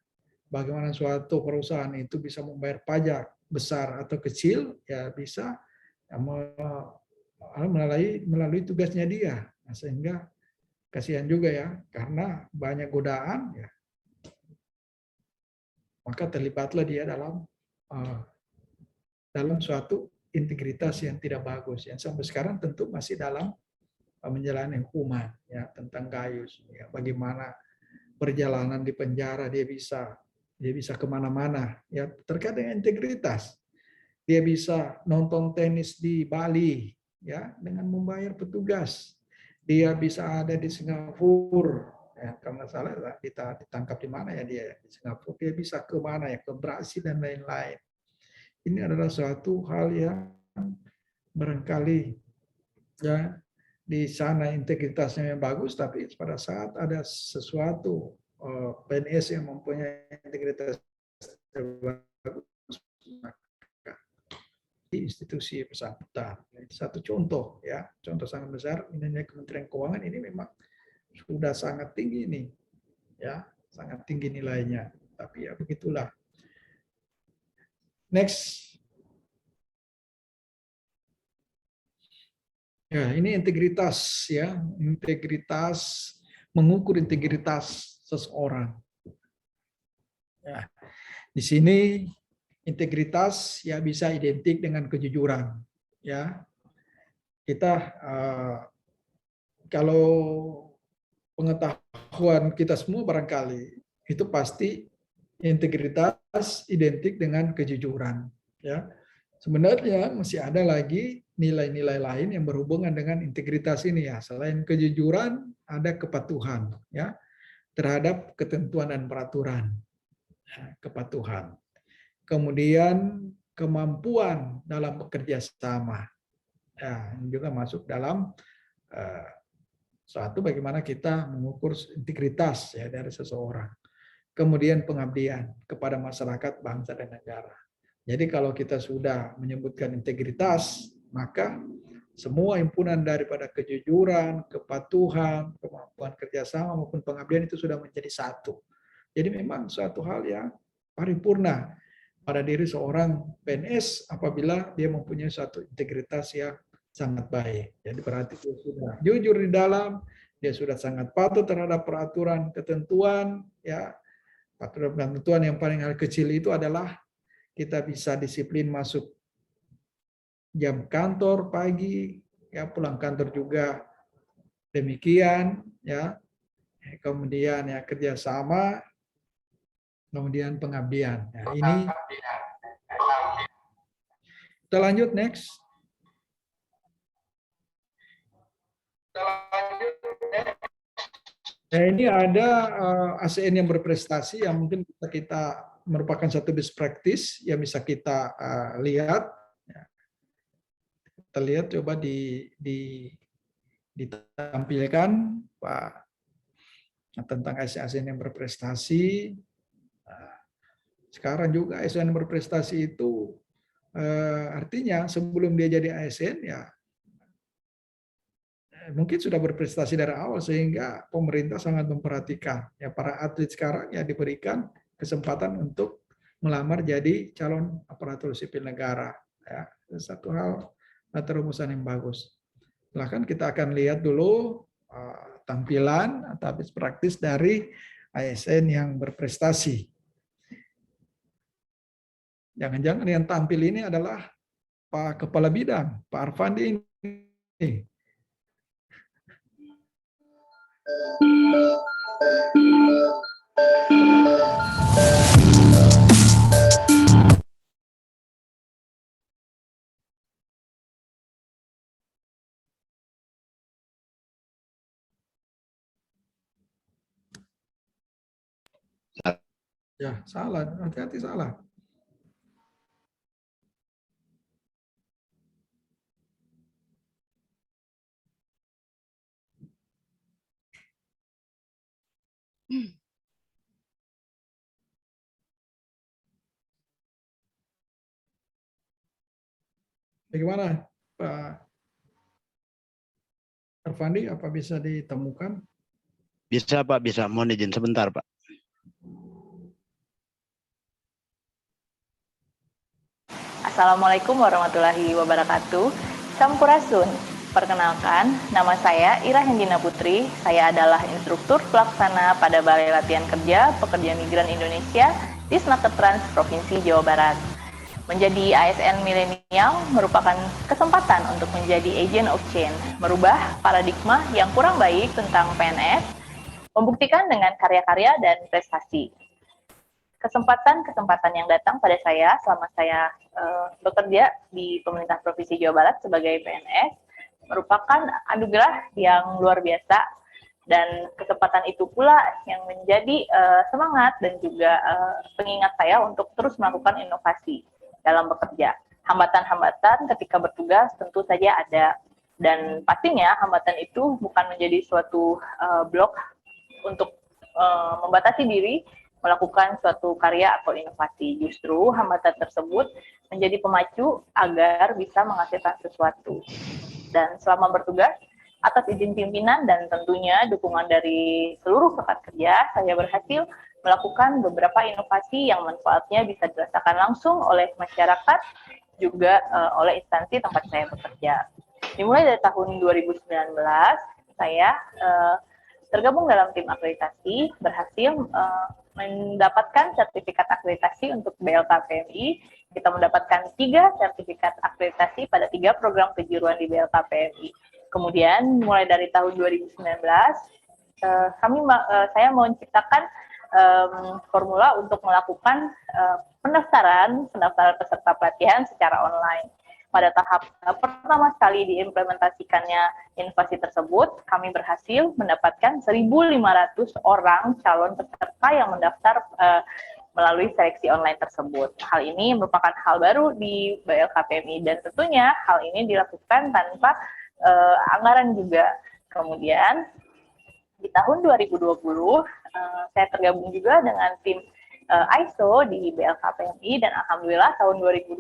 Bagaimana suatu perusahaan itu bisa membayar pajak besar atau kecil ya bisa ya, melalui tugasnya dia. Nah, sehingga kasihan juga ya karena banyak godaan ya. Maka terlibatlah dia dalam suatu integritas yang tidak bagus yang sampai sekarang tentu masih dalam menjalani hukuman ya tentang Gayus ya, bagaimana perjalanan di penjara dia bisa kemana-mana ya terkait dengan integritas, dia bisa nonton tenis di Bali ya dengan membayar petugas, dia bisa ada di Singapura ya, karena salah kita ditangkap di mana ya dia di Singapura, dia bisa ke mana ya ke Brasil dan lain-lain. Ini adalah suatu hal yang barangkali ya di sana integritasnya yang bagus, tapi pada saat ada sesuatu PNS yang mempunyai integritas bagus maka di institusi bersangkutan. Satu contoh ya, contoh sangat besar ini Kementerian Keuangan ini memang sudah sangat tinggi nih ya, sangat tinggi nilainya. Tapi ya begitulah. Next. Ya, ini integritas ya, integritas, mengukur integritas seseorang. Ya, di sini integritas ya bisa identik dengan kejujuran. Ya, kita kalau pengetahuan kita semua barangkali itu pasti Integritas identik dengan kejujuran. Ya, sebenarnya masih ada lagi nilai-nilai lain yang berhubungan dengan integritas ini ya. Selain kejujuran, ada kepatuhan ya terhadap ketentuan dan peraturan. Ya, kepatuhan. Kemudian kemampuan dalam bekerja sama. Ya, ini juga masuk dalam suatu bagaimana kita mengukur integritas ya dari seseorang. Kemudian pengabdian kepada masyarakat, bangsa, dan negara. Jadi kalau kita sudah menyebutkan integritas, maka semua himpunan daripada kejujuran, kepatuhan, kemampuan kerjasama maupun pengabdian itu sudah menjadi satu. Jadi memang suatu hal yang paripurna pada diri seorang PNS apabila dia mempunyai suatu integritas yang sangat baik. Jadi berarti dia sudah jujur di dalam, dia sudah sangat patuh terhadap peraturan, ketentuan, ya. Peraturan ketentuan yang paling hal kecil itu adalah kita bisa disiplin masuk jam kantor pagi, ya pulang kantor juga demikian, ya. Kemudian ya kerjasama, kemudian pengabdian. Ya, ini kita lanjut next. Nah, ini ada ASN yang berprestasi yang mungkin kita merupakan satu best practice yang bisa kita lihat. Kita lihat coba ditampilkan Pak tentang ASN yang berprestasi. Sekarang juga ASN yang berprestasi itu artinya sebelum dia jadi ASN ya mungkin sudah berprestasi dari awal sehingga pemerintah sangat memperhatikan. Ya para atlet sekarang ya diberikan kesempatan untuk melamar jadi calon aparatur sipil negara. Ya, satu hal terumusan yang bagus. Silahkan kita akan lihat dulu tampilan atau best praktis dari ASN yang berprestasi. Jangan-jangan yang tampil ini adalah Pak Kepala Bidang, Pak Arfandi ini. Ya, salah. Hati-hati salah. Bagaimana, Pak Arfandi? Apa bisa ditemukan? Bisa Pak, bisa. Mohon izin sebentar Pak. Assalamualaikum warahmatullahi wabarakatuh. Sampurasun. Perkenalkan, nama saya Ira Hendina Putri. Saya adalah instruktur pelaksana pada Balai Latihan Kerja Pekerja Migran Indonesia di Snakertrans Provinsi Jawa Barat. Menjadi ASN milenial merupakan kesempatan untuk menjadi agent of change, merubah paradigma yang kurang baik tentang PNS, membuktikan dengan karya-karya dan prestasi. Kesempatan-kesempatan yang datang pada saya selama saya bekerja di pemerintah Provinsi Jawa Barat sebagai PNS merupakan anugerah yang luar biasa, dan kesempatan itu pula yang menjadi semangat dan juga pengingat saya untuk terus melakukan inovasi dalam bekerja. Hambatan-hambatan ketika bertugas tentu saja ada, dan pastinya hambatan itu bukan menjadi suatu blok untuk membatasi diri melakukan suatu karya atau inovasi. Justru hambatan tersebut menjadi pemacu agar bisa menghasilkan sesuatu. Dan selama bertugas, atas izin pimpinan dan tentunya dukungan dari seluruh rekan kerja, saya berhasil melakukan beberapa inovasi yang manfaatnya bisa dirasakan langsung oleh masyarakat, juga oleh instansi tempat saya bekerja. Dimulai dari tahun 2019, saya tergabung dalam tim akreditasi, berhasil mendapatkan sertifikat akreditasi untuk BLKPMI. Kita mendapatkan 3 sertifikat akreditasi pada 3 program kejuruan di BLKPMI. Kemudian mulai dari tahun 2019, saya mau menciptakan formula untuk melakukan pendaftaran peserta pelatihan secara online. Pada tahap pertama sekali diimplementasikannya inovasi tersebut, kami berhasil mendapatkan 1.500 orang calon peserta yang mendaftar melalui seleksi online tersebut. Hal ini merupakan hal baru di BLKPMI dan tentunya hal ini dilakukan tanpa anggaran juga. Kemudian di tahun 2020 saya tergabung juga dengan tim ISO di BLKPMI dan alhamdulillah tahun 2020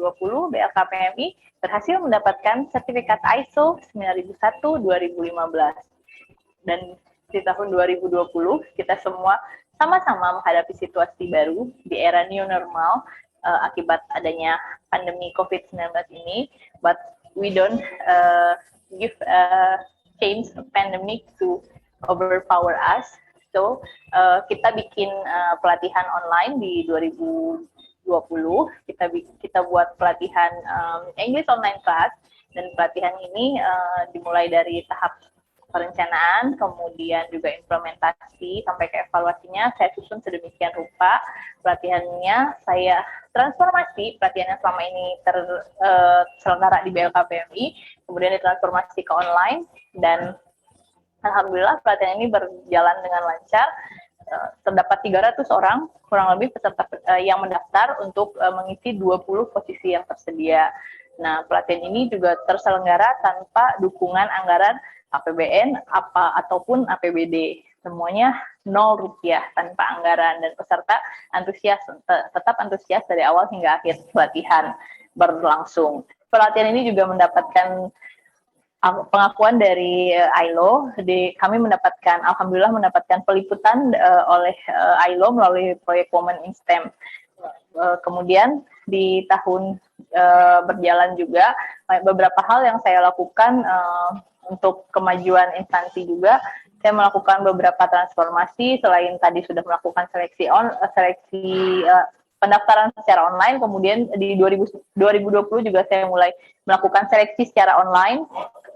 BLKPMI berhasil mendapatkan sertifikat ISO 9001-2015. Dan di tahun 2020 kita semua sama-sama menghadapi situasi baru di era new normal akibat adanya pandemi COVID-19 ini, but we don't give change the pandemic to overpower us. So, kita bikin pelatihan online di 2020. Kita buat pelatihan English online class, dan pelatihan ini dimulai dari tahap perencanaan, kemudian juga implementasi sampai ke evaluasinya. Saya susun sedemikian rupa. Pelatihannya saya transformasi, pelatihan yang selama ini terselenggara di BLKPMI, kemudian ditransformasi ke online, dan alhamdulillah pelatihan ini berjalan dengan lancar. Terdapat 300 orang kurang lebih peserta yang mendaftar untuk mengisi 20 posisi yang tersedia. Nah, pelatihan ini juga terselenggara tanpa dukungan anggaran APBN ataupun APBD. Semuanya Rp0 tanpa anggaran, dan peserta tetap antusias dari awal hingga akhir pelatihan berlangsung. Pelatihan ini juga mendapatkan pengakuan dari ILO. Kami alhamdulillah mendapatkan peliputan oleh ILO melalui proyek Women in STEM. Kemudian di tahun berjalan juga beberapa hal yang saya lakukan untuk kemajuan instansi juga. Saya melakukan beberapa transformasi selain tadi sudah melakukan seleksi pendaftaran secara online, kemudian di 2020 juga saya mulai melakukan seleksi secara online,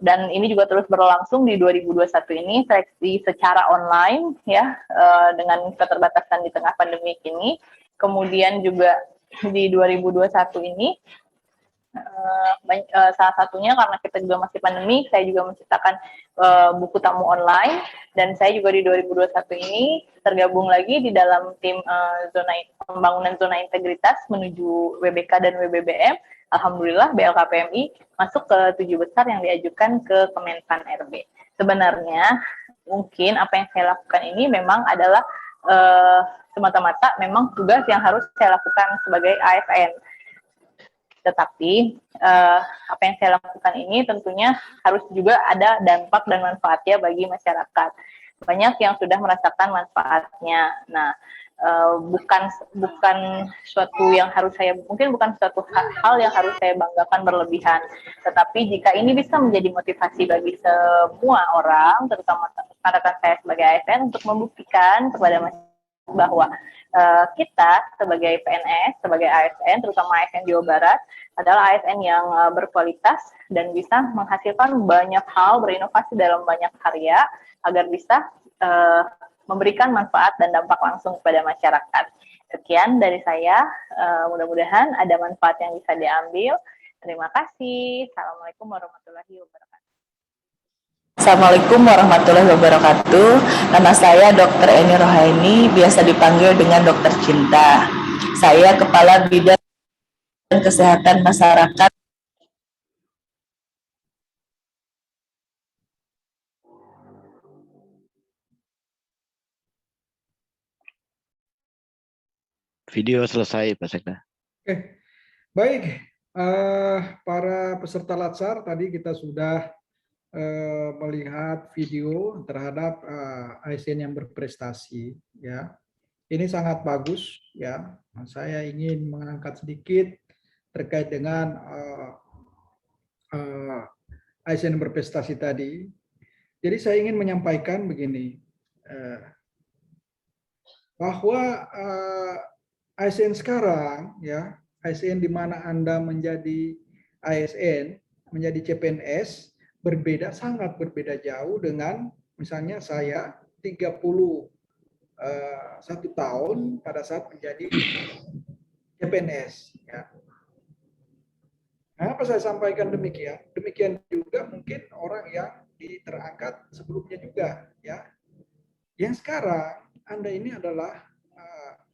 dan ini juga terus berlangsung di 2021 ini, seleksi secara online ya, dengan keterbatasan di tengah pandemi ini. Kemudian juga di 2021 ini salah satunya karena kita juga masih pandemi, saya juga menciptakan buku tamu online, dan saya juga di 2021 ini tergabung lagi di dalam tim pembangunan zona integritas menuju WBK dan WBBM. Alhamdulillah BLKPMI masuk ke 7 besar yang diajukan ke Kemenpan RB. Sebenarnya mungkin apa yang saya lakukan ini memang adalah semata-mata memang tugas yang harus saya lakukan sebagai ASN. Tetapi apa yang saya lakukan ini tentunya harus juga ada dampak dan manfaatnya bagi masyarakat. Banyak yang sudah merasakan manfaatnya. Nah, bukan suatu yang harus bukan suatu hal yang harus saya banggakan berlebihan. Tetapi jika ini bisa menjadi motivasi bagi semua orang, terutama rekan saya sebagai ASN, untuk membuktikan kepada masyarakat bahwa kita sebagai PNS, sebagai ASN, terutama ASN Jawa Barat, adalah ASN yang berkualitas dan bisa menghasilkan banyak hal, berinovasi dalam banyak karya, agar bisa memberikan manfaat dan dampak langsung kepada masyarakat. Sekian dari saya, mudah-mudahan ada manfaat yang bisa diambil. Terima kasih. Assalamualaikum warahmatullahi wabarakatuh. Assalamualaikum warahmatullahi wabarakatuh. Nama saya Dr. Eni Rohaini, biasa dipanggil dengan Dr. Cinta. Saya Kepala Bidang Kesehatan Masyarakat Video selesai, Pak Sekda. Oke, baik. Para peserta Latsar, tadi kita sudah melihat video terhadap ASN yang berprestasi, ya. Ini sangat bagus, ya. Saya ingin mengangkat sedikit terkait dengan ASN yang berprestasi tadi. Jadi saya ingin menyampaikan begini, bahwa ASN sekarang, ya, ASN di mana Anda menjadi ASN, menjadi CPNS, sangat berbeda jauh dengan misalnya saya 30 1 tahun pada saat menjadi CPNS. Ya. Kenapa saya sampaikan demikian? Demikian juga mungkin orang yang terangkat sebelumnya juga, ya. Yang sekarang Anda ini adalah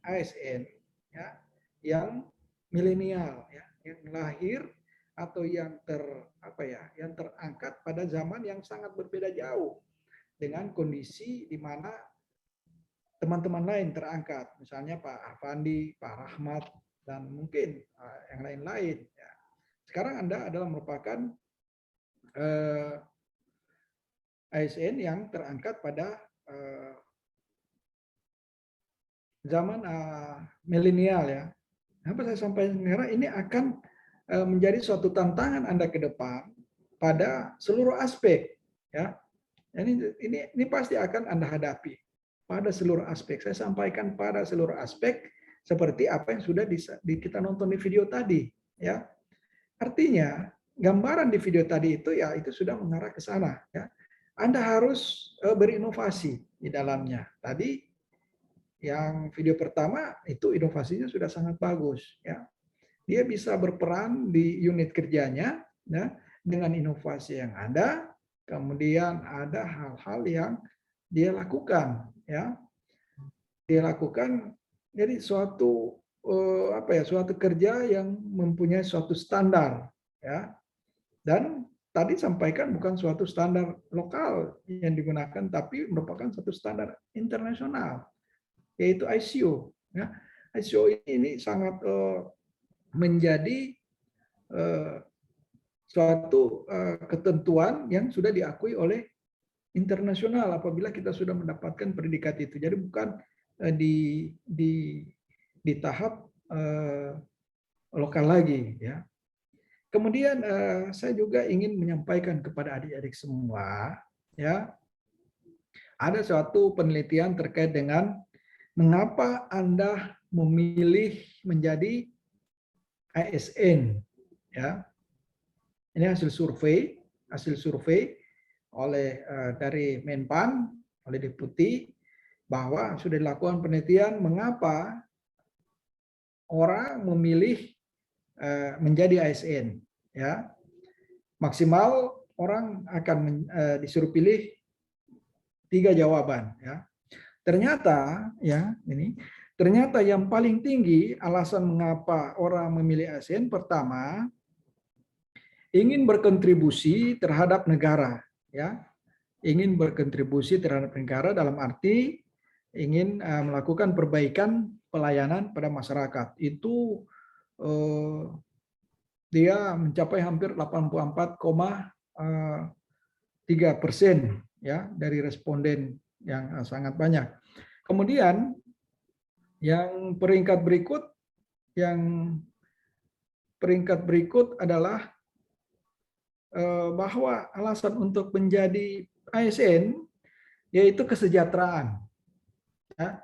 ASN, ya, yang milenial, ya, yang lahir atau yang yang terangkat pada zaman yang sangat berbeda jauh dengan kondisi di mana teman-teman lain terangkat, misalnya Pak Afandi, Pak Rahmat, dan mungkin yang lain-lain. Ya. Sekarang Anda adalah merupakan ASN yang terangkat pada zaman milenial, ya. Apa saya sampaikan sekarang ini akan menjadi suatu tantangan Anda ke depan pada seluruh aspek, ya. Ini pasti akan Anda hadapi pada seluruh aspek. Saya sampaikan pada seluruh aspek seperti apa yang sudah kita nonton di video tadi, ya. Artinya gambaran di video tadi itu ya itu sudah mengarah ke sana, ya. Anda harus berinovasi di dalamnya. Tadi yang video pertama itu inovasinya sudah sangat bagus, ya. Dia bisa berperan di unit kerjanya, ya, dengan inovasi yang ada. Kemudian ada hal-hal yang dia lakukan, ya. Dia lakukan jadi suatu suatu kerja yang mempunyai suatu standar, ya. Dan tadi sampaikan bukan suatu standar lokal yang digunakan, tapi merupakan satu standar internasional, yaitu ISO. Ya. ISO ini sangat menjadi suatu ketentuan yang sudah diakui oleh internasional apabila kita sudah mendapatkan predikat itu. Jadi bukan di tahap lokal lagi, ya. Kemudian saya juga ingin menyampaikan kepada adik-adik semua, ya, ada suatu penelitian terkait dengan mengapa Anda memilih menjadi ASN, ya. Ini hasil survei oleh dari Menpan, oleh Deputi, bahwa sudah dilakukan penelitian mengapa orang memilih menjadi ASN, ya. Maksimal orang akan disuruh pilih 3 jawaban, ya. Ternyata yang paling tinggi alasan mengapa orang memilih ASN, pertama, ingin berkontribusi terhadap negara, ya. Ingin berkontribusi terhadap negara dalam arti ingin melakukan perbaikan pelayanan pada masyarakat. Itu dia mencapai hampir 84,3%, ya, dari responden yang sangat banyak. Kemudian yang peringkat berikut adalah bahwa alasan untuk menjadi ASN yaitu kesejahteraan. Ya.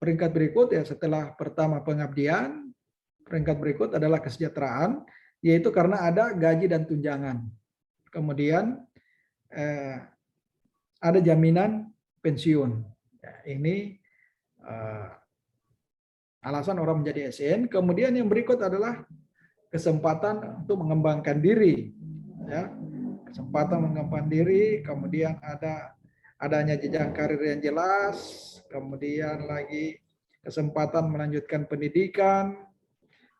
Peringkat berikut, ya, setelah pertama pengabdian, peringkat berikut adalah kesejahteraan, yaitu karena ada gaji dan tunjangan. Kemudian ada jaminan pensiun. Ya, ini alasan orang menjadi ASN. Kemudian yang berikut adalah kesempatan untuk mengembangkan diri, ya. Kesempatan mengembangkan diri, kemudian adanya jenjang karir yang jelas, kemudian lagi kesempatan melanjutkan pendidikan,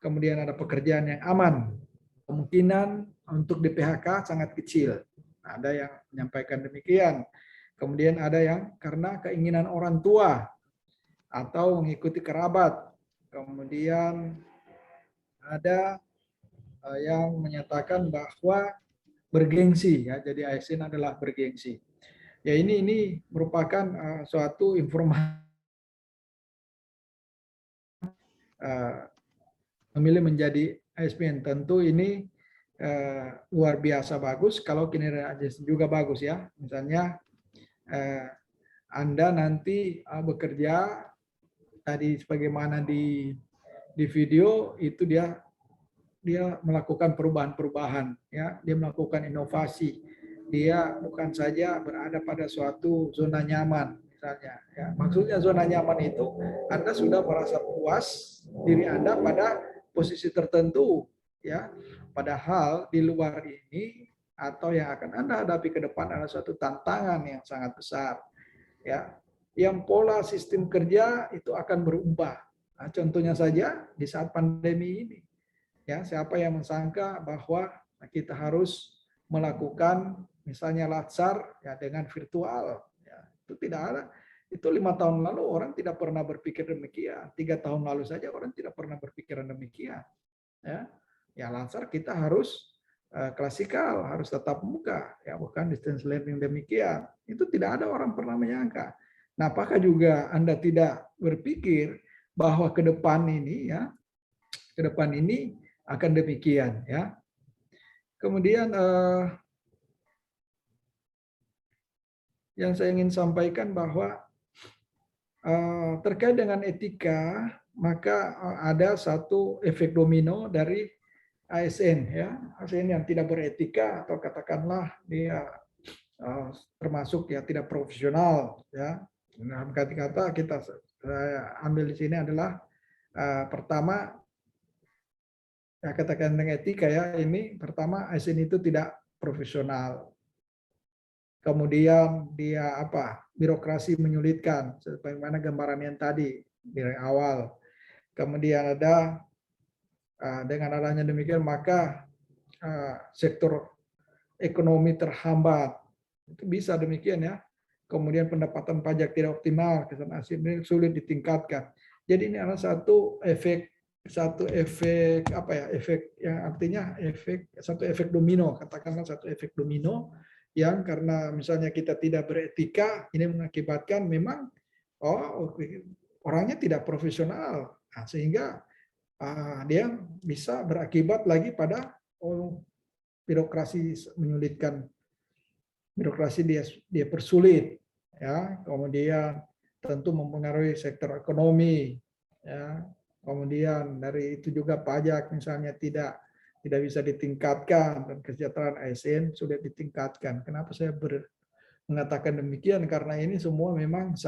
kemudian ada pekerjaan yang aman. Kemungkinan untuk di PHK sangat kecil. Ada yang menyampaikan demikian. Kemudian ada yang karena keinginan orang tua atau mengikuti kerabat. Kemudian ada yang menyatakan bahwa bergengsi, ya, jadi ASN adalah bergengsi. Ya, ini merupakan suatu informasi memilih menjadi ASN. Tentu ini luar biasa bagus kalau kinerja ASN juga bagus, ya. Misalnya Anda nanti bekerja tadi sebagaimana di video itu dia melakukan perubahan-perubahan, ya, dia melakukan inovasi, dia bukan saja berada pada suatu zona nyaman, misalnya. Ya. Maksudnya zona nyaman itu Anda sudah merasa puas diri Anda pada posisi tertentu, ya. Padahal di luar ini atau yang akan Anda hadapi ke depan adalah suatu tantangan yang sangat besar, ya. Yang pola sistem kerja itu akan berubah. Nah, contohnya saja di saat pandemi ini, ya, siapa yang mengsangka bahwa kita harus melakukan misalnya latsar ya dengan virtual, ya, itu tidak ada. Itu 5 tahun lalu orang tidak pernah berpikir demikian. 3 tahun lalu saja orang tidak pernah berpikiran demikian. Ya, latsar kita harus klasikal, harus tatap muka, ya, bukan distance learning demikian. Itu tidak ada orang pernah menyangka. Nah, apakah juga Anda tidak berpikir bahwa ke depan ini, ya, ke depan ini akan demikian, ya. Kemudian yang saya ingin sampaikan bahwa terkait dengan etika, maka ada satu efek domino dari ASN, ya, ASN yang tidak beretika atau katakanlah dia termasuk ya tidak profesional, ya. Dalam kata-kata saya ambil di sini adalah pertama, ya, katakan dengan etika, ya, ini pertama ASN itu tidak profesional. Kemudian dia birokrasi menyulitkan sebagaimana gambaran yang tadi dari awal. Kemudian ada dengan adanya demikian maka sektor ekonomi terhambat. Itu bisa demikian, ya. Kemudian pendapatan pajak tidak optimal, kesan asing ini sulit ditingkatkan. Jadi ini adalah satu efek efek yang artinya satu efek domino, katakanlah satu efek domino yang karena misalnya kita tidak beretika, ini mengakibatkan memang orangnya tidak profesional, nah, sehingga dia bisa berakibat lagi pada birokrasi menyulitkan, birokrasi dia persulit, ya. Kemudian tentu mempengaruhi sektor ekonomi, ya. Kemudian dari itu juga pajak misalnya tidak bisa ditingkatkan dan kesejahteraan ASN sudah ditingkatkan. Kenapa saya mengatakan demikian? Karena ini semua memang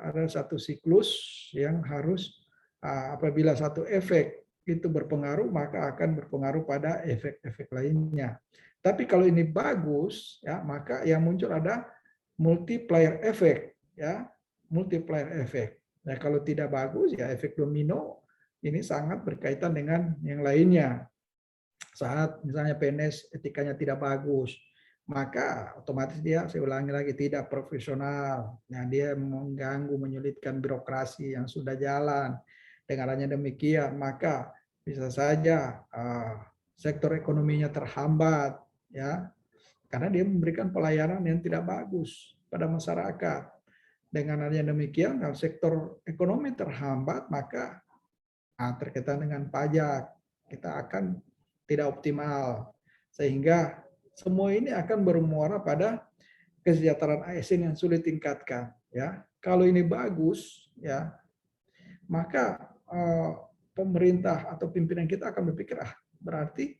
ada satu siklus yang harus apabila satu efek itu berpengaruh maka akan berpengaruh pada efek-efek lainnya. Tapi kalau ini bagus, ya, maka yang muncul ada multiplier effect, ya, multiplier effect. Nah, kalau tidak bagus, ya efek domino ini sangat berkaitan dengan yang lainnya. Saat misalnya PNS etikanya tidak bagus, maka otomatis dia, saya ulangi lagi, tidak profesional. Nah, dia mengganggu, menyulitkan birokrasi yang sudah jalan. Dengan adanya demikian, maka bisa saja sektor ekonominya terhambat, ya, karena dia memberikan pelayanan yang tidak bagus pada masyarakat. Dengan adanya demikian, kalau sektor ekonomi terhambat, maka terkaitan dengan pajak kita akan tidak optimal, sehingga semua ini akan bermuara pada kesejahteraan ASN yang sulit tingkatkan, ya. Kalau ini bagus, ya, maka pemerintah atau pimpinan kita akan berpikir, berarti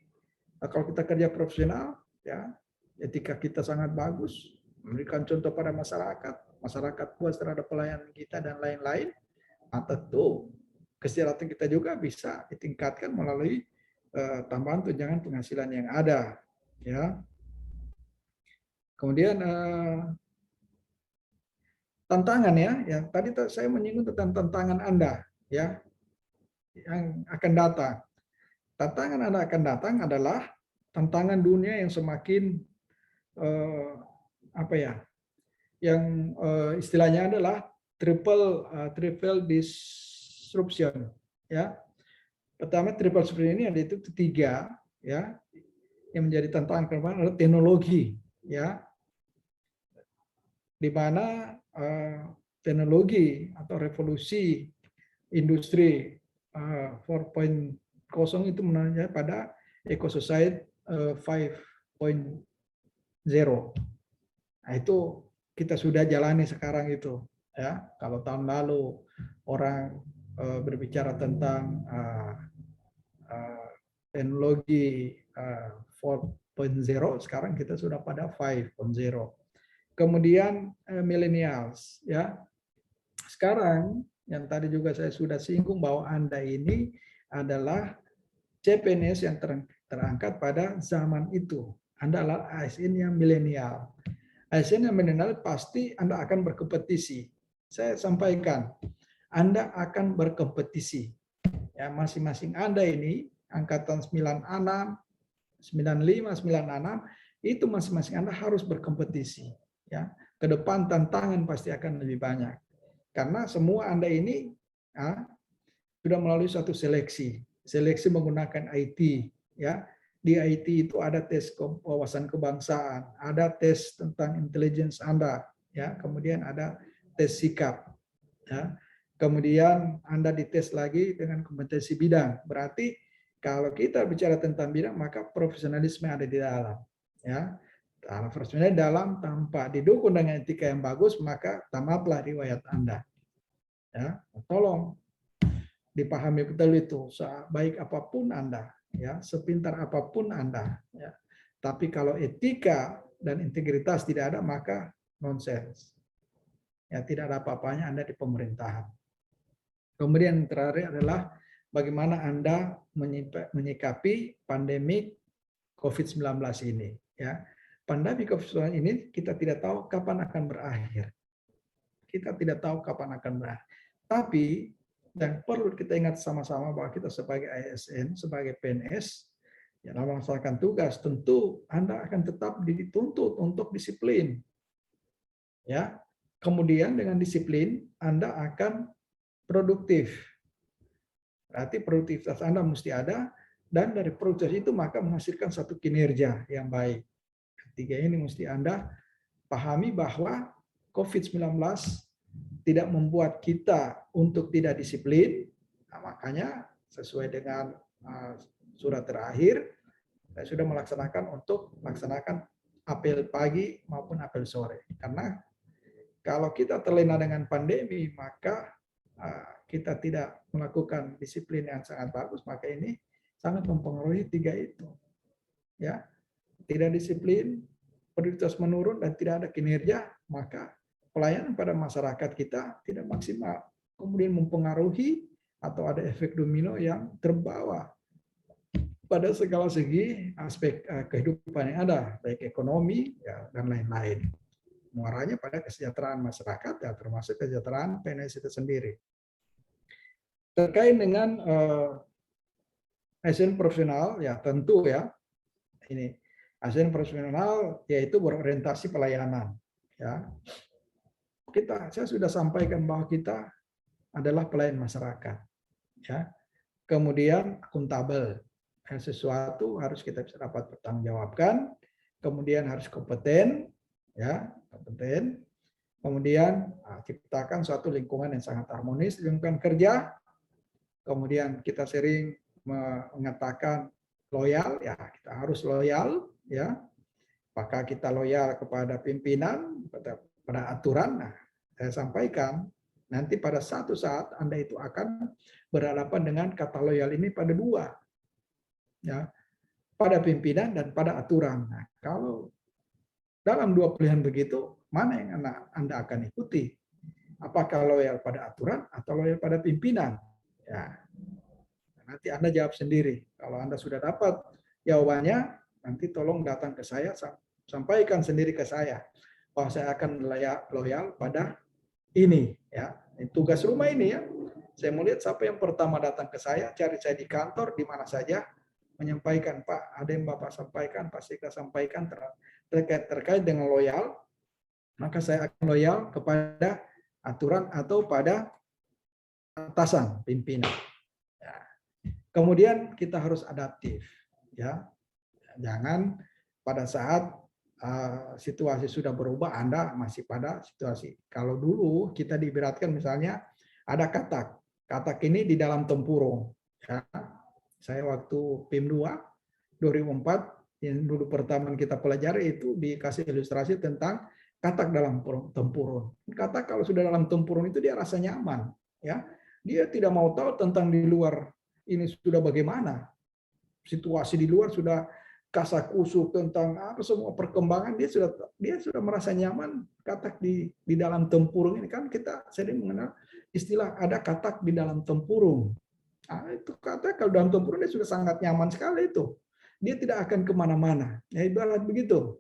kalau kita kerja profesional, ya, etika kita sangat bagus, memberikan contoh pada masyarakat puas terhadap pelayanan kita dan lain-lain, tentu kesejahteraan kita juga bisa ditingkatkan melalui tambahan tunjangan penghasilan yang ada, ya. Kemudian tantangan, ya, tadi saya menyinggung tentang tantangan Anda, ya, yang akan datang. Tantangan Anda akan datang adalah tantangan dunia yang semakin yang istilahnya adalah triple disruption, ya. Pertama, triple disruption ini ada itu tiga, ya, yang menjadi tantangan ke depan adalah teknologi, ya, di mana teknologi atau revolusi industri 4.0 itu menandakan pada eco society 5.0. Nah, itu kita sudah jalani sekarang itu, ya. Kalau tahun lalu orang berbicara tentang teknologi 4.0, sekarang kita sudah pada 5.0. Kemudian millennials, ya, Sekarang yang tadi juga saya sudah singgung bahwa Anda ini adalah CPNS yang terangkat pada zaman itu. Anda adalah ASN yang milenial. ASN yang milenial pasti Anda akan berkompetisi. Saya sampaikan, Anda akan berkompetisi. Ya, masing-masing Anda ini angkatan 96, 95, 96 itu masing-masing Anda harus berkompetisi. Ya, ke depan tantangan pasti akan lebih banyak. Karena semua Anda ini sudah melalui suatu seleksi menggunakan IT. Ya, di IT itu ada tes wawasan kebangsaan, ada tes tentang intelligence Anda, ya, kemudian ada tes sikap, ya, kemudian Anda dites lagi dengan kompetensi bidang. Berarti kalau kita bicara tentang bidang, maka profesionalisme ada di dalam, ya. Kalau profesional dalam tanpa didukung dengan etika yang bagus, maka tamatlah riwayat Anda. Ya, tolong dipahami betul itu. Baik apapun Anda, ya, sepintar apapun Anda, ya. Tapi kalau etika dan integritas tidak ada, maka nonsens. Ya, tidak ada apa-apanya Anda di pemerintahan. Kemudian yang terakhir adalah bagaimana Anda menyikapi pandemi COVID-19 ini. Ya, pandemi COVID-19 ini kita tidak tahu kapan akan berakhir. Kita tidak tahu kapan akan berakhir. Tapi dan perlu kita ingat sama-sama bahwa kita sebagai ASN, sebagai PNS, ya, dalam melaksanakan tugas, tentu Anda akan tetap dituntut untuk disiplin. Ya, kemudian dengan disiplin Anda akan produktif. Berarti produktivitas Anda mesti ada, dan dari produktivitas itu maka menghasilkan satu kinerja yang baik. Ketiga ini mesti Anda pahami bahwa COVID-19 tidak membuat kita untuk tidak disiplin. Nah, makanya sesuai dengan surat terakhir, saya sudah melaksanakan apel pagi maupun apel sore. Karena kalau kita terlena dengan pandemi, maka kita tidak melakukan disiplin yang sangat bagus, maka ini sangat mempengaruhi tiga itu. Ya, tidak disiplin, produktivitas menurun dan tidak ada kinerja, maka pelayanan pada masyarakat kita tidak maksimal. Kemudian mempengaruhi atau ada efek domino yang terbawa pada segala segi aspek kehidupan yang ada, baik ekonomi, ya, dan lain-lain. Muaranya pada kesejahteraan masyarakat, ya, termasuk kesejahteraan PNS itu sendiri. Terkait dengan ASN profesional, ya tentu ya, ini ASN profesional yaitu berorientasi pelayanan. Ya, saya sudah sampaikan bahwa kita adalah pelayan masyarakat. Ya, kemudian akuntabel, sesuatu harus kita bisa dapat bertanggungjawabkan, kemudian harus kompeten, ya, kompeten. Kemudian ciptakan suatu lingkungan yang sangat harmonis, lingkungan kerja. Kemudian kita sering mengatakan loyal, ya kita harus loyal, ya. Apakah kita loyal kepada pimpinan, pada aturan? Nah, saya sampaikan nanti pada satu saat Anda itu akan berhadapan dengan kata loyal ini pada dua, ya, pada pimpinan dan pada aturan. Nah, kalau dalam dua pilihan begitu, mana yang Anda akan ikuti? Apakah loyal pada aturan atau loyal pada pimpinan? Ya, nanti Anda jawab sendiri. Kalau Anda sudah dapat jawabannya, nanti tolong datang ke saya, sampaikan sendiri ke saya bahwa saya akan loyal pada ini. Ya, tugas rumah ini ya. Saya mau lihat siapa yang pertama datang ke saya, cari saya di kantor, di mana saja, menyampaikan, Pak, ada yang Bapak sampaikan, pasti kita sampaikan terkait dengan loyal, maka saya akan loyal kepada aturan atau pada atasan pimpinan. Ya. Kemudian kita harus adaptif, ya. Jangan pada saat situasi sudah berubah Anda masih pada situasi. Kalau dulu kita diibaratkan misalnya ada katak ini di dalam tempurung. Ya. Saya waktu PIM 2 2004 yang dulu pertama kita pelajari itu dikasih ilustrasi tentang katak dalam tempurung. Katak kalau sudah dalam tempurung itu dia rasa nyaman, ya. Dia tidak mau tahu tentang di luar ini sudah bagaimana. Situasi di luar sudah kasakusuk tentang apa semua perkembangan, dia sudah merasa nyaman katak di dalam tempurung ini. Kan kita sering mengenal istilah ada katak di dalam tempurung. Nah, itu katak kalau dalam tempurung dia sudah sangat nyaman sekali itu. Dia tidak akan kemana-mana. Ya, ibarat begitu,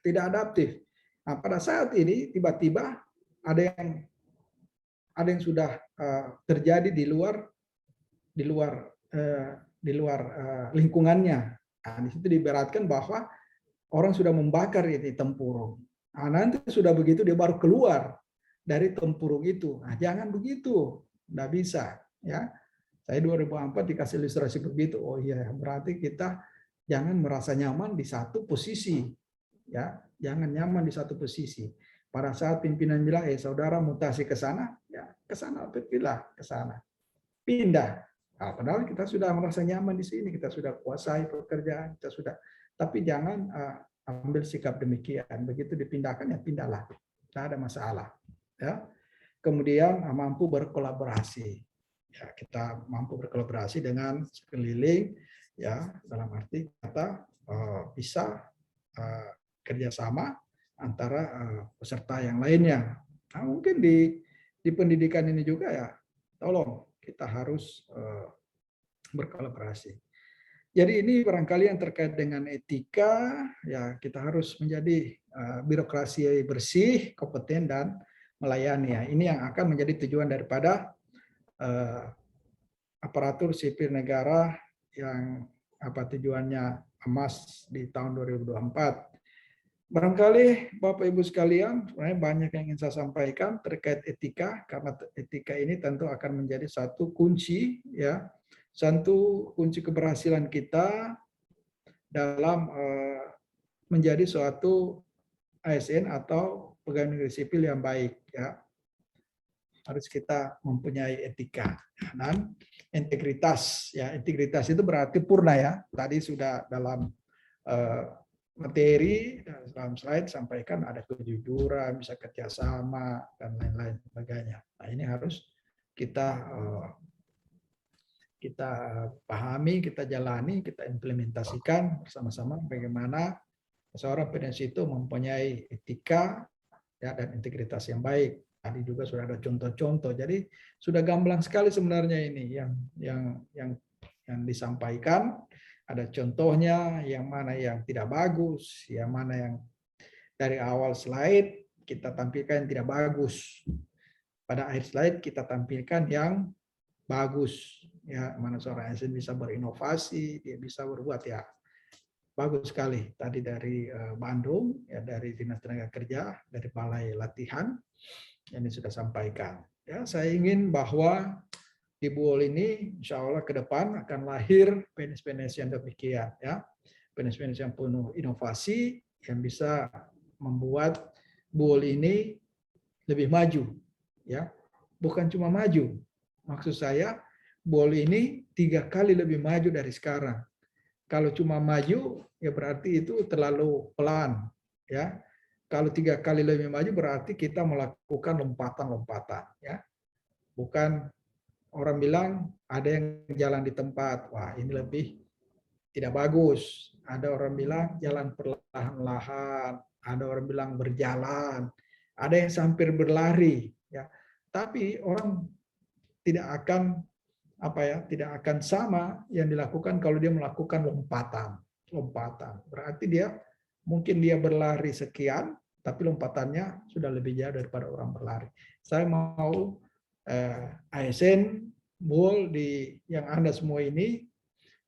tidak adaptif. Nah, pada saat ini tiba-tiba ada yang sudah terjadi di luar lingkungannya. Nah, di situ diibaratkan bahwa orang sudah membakar ini tempurung. Nah, nanti sudah begitu dia baru keluar dari tempurung itu. Nah, jangan begitu, nggak bisa. Ya, saya 2004 dikasih ilustrasi begitu. Oh iya, berarti kita jangan merasa nyaman di satu posisi. Ya, jangan nyaman di satu posisi. Pada saat pimpinan bilang, saudara mutasi ke sana, ya ke sana, pilih ke sana, pindah. Nah, padahal kita sudah merasa nyaman di sini, kita sudah kuasai pekerjaan, kita sudah. Tapi jangan ambil sikap demikian. Begitu dipindahkan ya pindahlah, tidak ada masalah. Ya. Kemudian mampu berkolaborasi. Ya, kita mampu berkolaborasi dengan sekeliling. Ya, dalam arti kata bisa kerjasama antara peserta yang lainnya. Nah, mungkin di pendidikan ini juga ya, tolong kita harus berkolaborasi. Jadi ini barangkali yang terkait dengan etika, ya kita harus menjadi birokrasi bersih, kompeten dan melayani. Ya. Ini yang akan menjadi tujuan daripada aparatur sipil negara yang tujuannya emas di tahun 2024. Barangkali Bapak Ibu sekalian, sebenarnya banyak yang ingin saya sampaikan terkait etika, karena etika ini tentu akan menjadi satu kunci, ya, satu kunci keberhasilan kita dalam menjadi suatu ASN atau pegawai negeri sipil yang baik. Ya. Harus kita mempunyai etika dan integritas. Ya, integritas itu berarti purna ya. Tadi sudah dalam materi dalam slide sampaikan ada kejujuran, bisa kerjasama dan lain-lain sebagainya. Nah, ini harus kita pahami, kita jalani, kita implementasikan bersama-sama bagaimana seorang PNS itu mempunyai etika ya, dan integritas yang baik. Tadi juga sudah ada contoh-contoh. Jadi sudah gamblang sekali sebenarnya ini yang disampaikan. Ada contohnya, yang mana yang tidak bagus, yang mana yang dari awal slide kita tampilkan yang tidak bagus. Pada akhir slide kita tampilkan yang bagus. Ya, mana seorang ASN bisa berinovasi, dia bisa berbuat ya. Bagus sekali. Tadi dari Bandung, ya dari Dinas Tenaga Kerja, dari Balai Latihan, yang sudah sampaikan. Ya, saya ingin bahwa di BUOL ini insya Allah ke depan akan lahir PNS-PNS yang demikian, ya, PNS-PNS yang penuh inovasi yang bisa membuat BUOL ini lebih maju, ya, bukan cuma maju, maksud saya BUOL ini 3 kali lebih maju dari sekarang. Kalau cuma maju ya berarti itu terlalu pelan, ya. Kalau 3 kali lebih maju berarti kita melakukan lompatan-lompatan, ya, bukan. Orang bilang ada yang jalan di tempat, wah ini lebih tidak bagus. Ada orang bilang jalan perlahan-lahan, ada orang bilang berjalan, ada yang hampir berlari. Ya. Tapi orang tidak akan tidak akan sama yang dilakukan kalau dia melakukan lompatan. Berarti mungkin dia berlari sekian, tapi lompatannya sudah lebih jauh daripada orang berlari. Saya mau ASN, BUOL yang Anda semua ini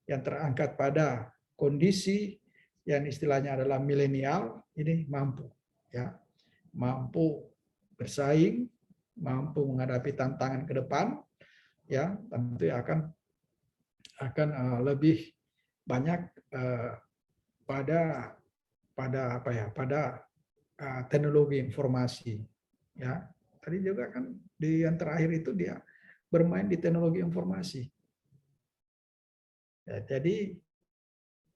yang terangkat pada kondisi yang istilahnya adalah milenial ini mampu, ya, mampu bersaing, mampu menghadapi tantangan ke depan, ya, tentu akan lebih banyak pada teknologi informasi, ya. Tadi juga kan di yang terakhir itu dia bermain di teknologi informasi. Ya, jadi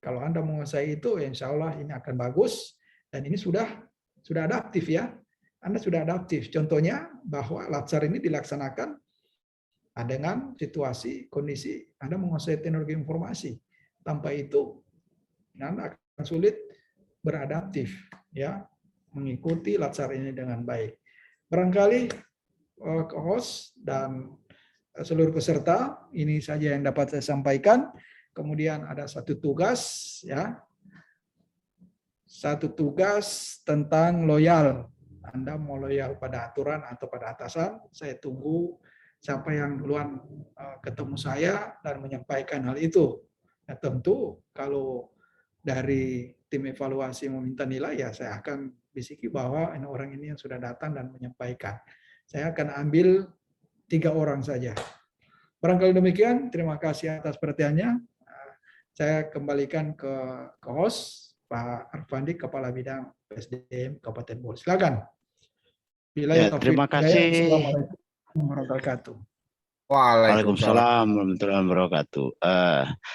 kalau Anda menguasai itu, ya insya Allah ini akan bagus dan ini sudah adaptif ya. Anda sudah adaptif. Contohnya bahwa Latsar ini dilaksanakan dengan situasi kondisi Anda menguasai teknologi informasi. Tanpa itu dan akan sulit beradaptif, ya, mengikuti latsar ini dengan baik. Barangkali host dan seluruh peserta, ini saja yang dapat saya sampaikan. Kemudian ada satu tugas, ya, satu tugas tentang loyal. Anda mau loyal pada aturan atau pada atasan, saya tunggu siapa yang duluan ketemu saya dan menyampaikan hal itu. Nah, tentu kalau dari tim evaluasi meminta nilai, ya saya akan bisiki bahwa ini orang ini yang sudah datang dan menyampaikan. Saya akan ambil 3 orang saja. Barangkali demikian, terima kasih atas perhatiannya. Saya kembalikan ke host, Pak Arfandi, Kepala Bidang PSDM Kabupaten Bogor. Silakan. Ya, terima kasih. Assalamualaikum warahmatullahi wabarakatuh. Waalaikumsalam warahmatullahi wabarakatuh.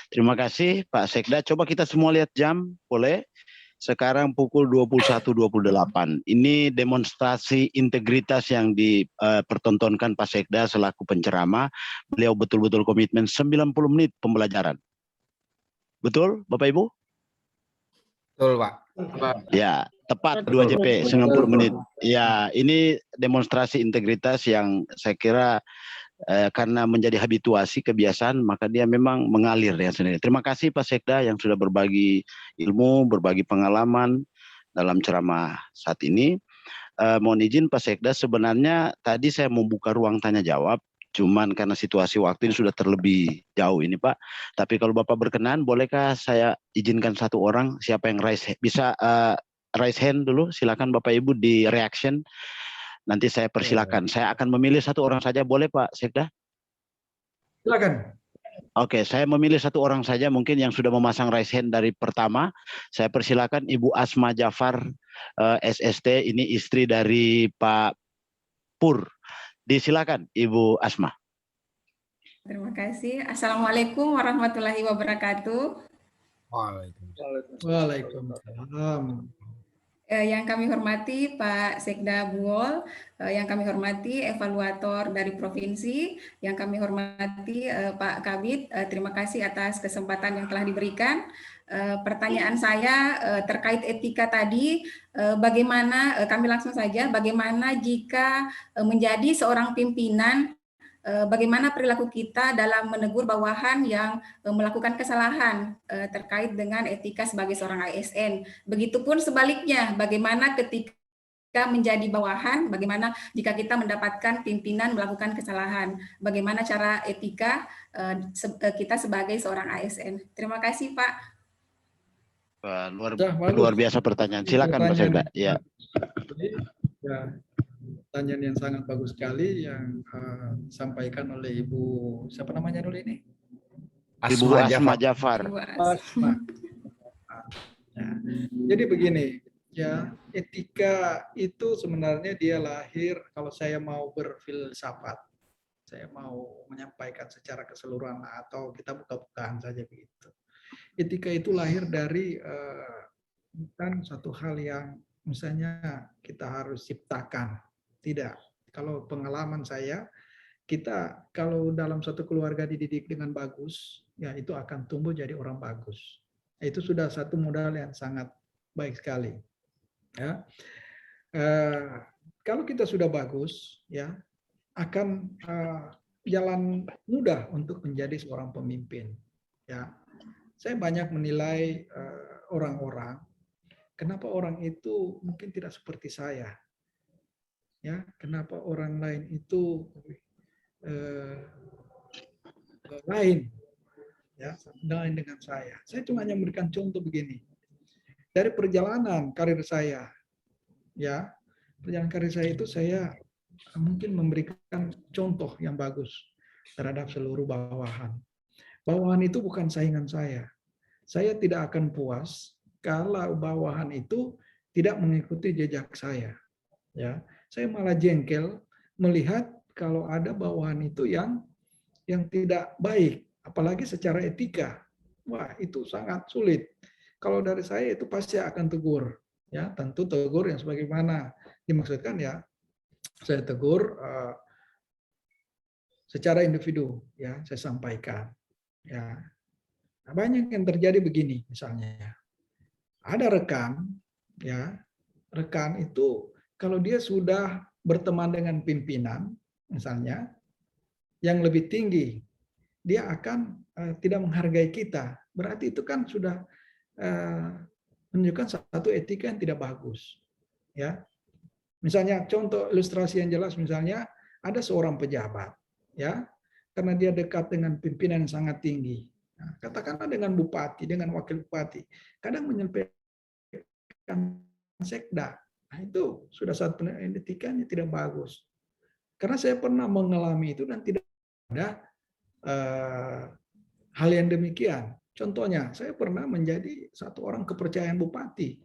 Terima kasih Pak Sekda. Coba kita semua lihat jam, boleh? Sekarang pukul 21.28. Ini demonstrasi integritas yang dipertontonkan Pak Sekda selaku penceramah. Beliau betul-betul komitmen 90 menit pembelajaran. Betul, Bapak Ibu? Betul, Pak. Ya, tepat 2 JP 90 menit. Ya, ini demonstrasi integritas yang saya kira karena menjadi habituasi kebiasaan, maka dia memang mengalir dengan sendiri. Terima kasih Pak Sekda yang sudah berbagi ilmu, berbagi pengalaman dalam ceramah saat ini. Mohon izin Pak Sekda, sebenarnya tadi saya mau buka ruang tanya jawab, cuman karena situasi waktu ini sudah terlebih jauh ini Pak. Tapi kalau Bapak berkenan, bolehkah saya izinkan satu orang, siapa yang bisa raise hand dulu, silakan Bapak Ibu di reaction. Nanti saya persilakan. Saya akan memilih satu orang saja, boleh Pak Sekda? Silakan. Oke, saya memilih satu orang saja mungkin yang sudah memasang raise hand dari pertama. Saya persilakan Ibu Asma Jafar, SST, ini istri dari Pak Pur. Disilakan Ibu Asma. Terima kasih. Assalamualaikum warahmatullahi wabarakatuh. Waalaikumsalam. Yang kami hormati Pak Sekda Buol, yang kami hormati evaluator dari provinsi, yang kami hormati Pak Kabid, terima kasih atas kesempatan yang telah diberikan. Pertanyaan saya terkait etika tadi, bagaimana, kami langsung saja, bagaimana jika menjadi seorang pimpinan, bagaimana perilaku kita dalam menegur bawahan yang melakukan kesalahan terkait dengan etika sebagai seorang ASN. Begitupun sebaliknya, bagaimana ketika menjadi bawahan, bagaimana jika kita mendapatkan pimpinan melakukan kesalahan, bagaimana cara etika kita sebagai seorang ASN. Terima kasih Pak. Luar biasa pertanyaan. Silakan Pak Sekda. Ya. Pertanyaan yang sangat bagus sekali yang disampaikan oleh Ibu, siapa namanya dulu ini? Ibu Asma Jafar. Asma. Ya. Jadi begini, ya, etika itu sebenarnya dia lahir, kalau saya mau berfilsafat, saya mau menyampaikan secara keseluruhan atau kita buka-bukaan saja begitu. Etika itu lahir dari bukan satu hal yang misalnya kita harus ciptakan. Tidak. Kalau pengalaman saya, kita kalau dalam satu keluarga dididik dengan bagus, ya itu akan tumbuh jadi orang bagus. Itu sudah satu modal yang sangat baik sekali. Ya. Kalau kita sudah bagus, ya akan jalan mudah untuk menjadi seorang pemimpin. Ya, saya banyak menilai orang-orang. Kenapa orang itu mungkin tidak seperti saya? Ya, kenapa orang lain itu lain, ya, lain dengan saya. Saya cuma hanya memberikan contoh begini. Dari perjalanan karir saya, ya, perjalanan karir saya itu saya mungkin memberikan contoh yang bagus terhadap seluruh bawahan. Bawahan itu bukan saingan saya. Saya tidak akan puas kalau bawahan itu tidak mengikuti jejak saya. Ya, saya malah jengkel melihat kalau ada bawahan itu yang tidak baik, apalagi secara etika. Wah, itu sangat sulit. Kalau dari saya itu pasti akan tegur. Ya, tentu tegur yang sebagaimana dimaksudkan, ya. Saya tegur secara individu, ya, saya sampaikan. Ya. Nah, banyak yang terjadi begini misalnya. Ada rekan, ya, rekan itu kalau dia sudah berteman dengan pimpinan, misalnya, yang lebih tinggi, dia akan tidak menghargai kita. Berarti itu kan sudah menunjukkan satu etika yang tidak bagus. Ya, misalnya contoh ilustrasi yang jelas, misalnya ada seorang pejabat, ya, karena dia dekat dengan pimpinan yang sangat tinggi. Nah, katakanlah dengan bupati, dengan wakil bupati, kadang menyampaikan sekda. Nah, itu sudah satu etikanya tidak bagus. Karena saya pernah mengalami itu dan tidak ada hal yang demikian. Contohnya, saya pernah menjadi satu orang kepercayaan bupati.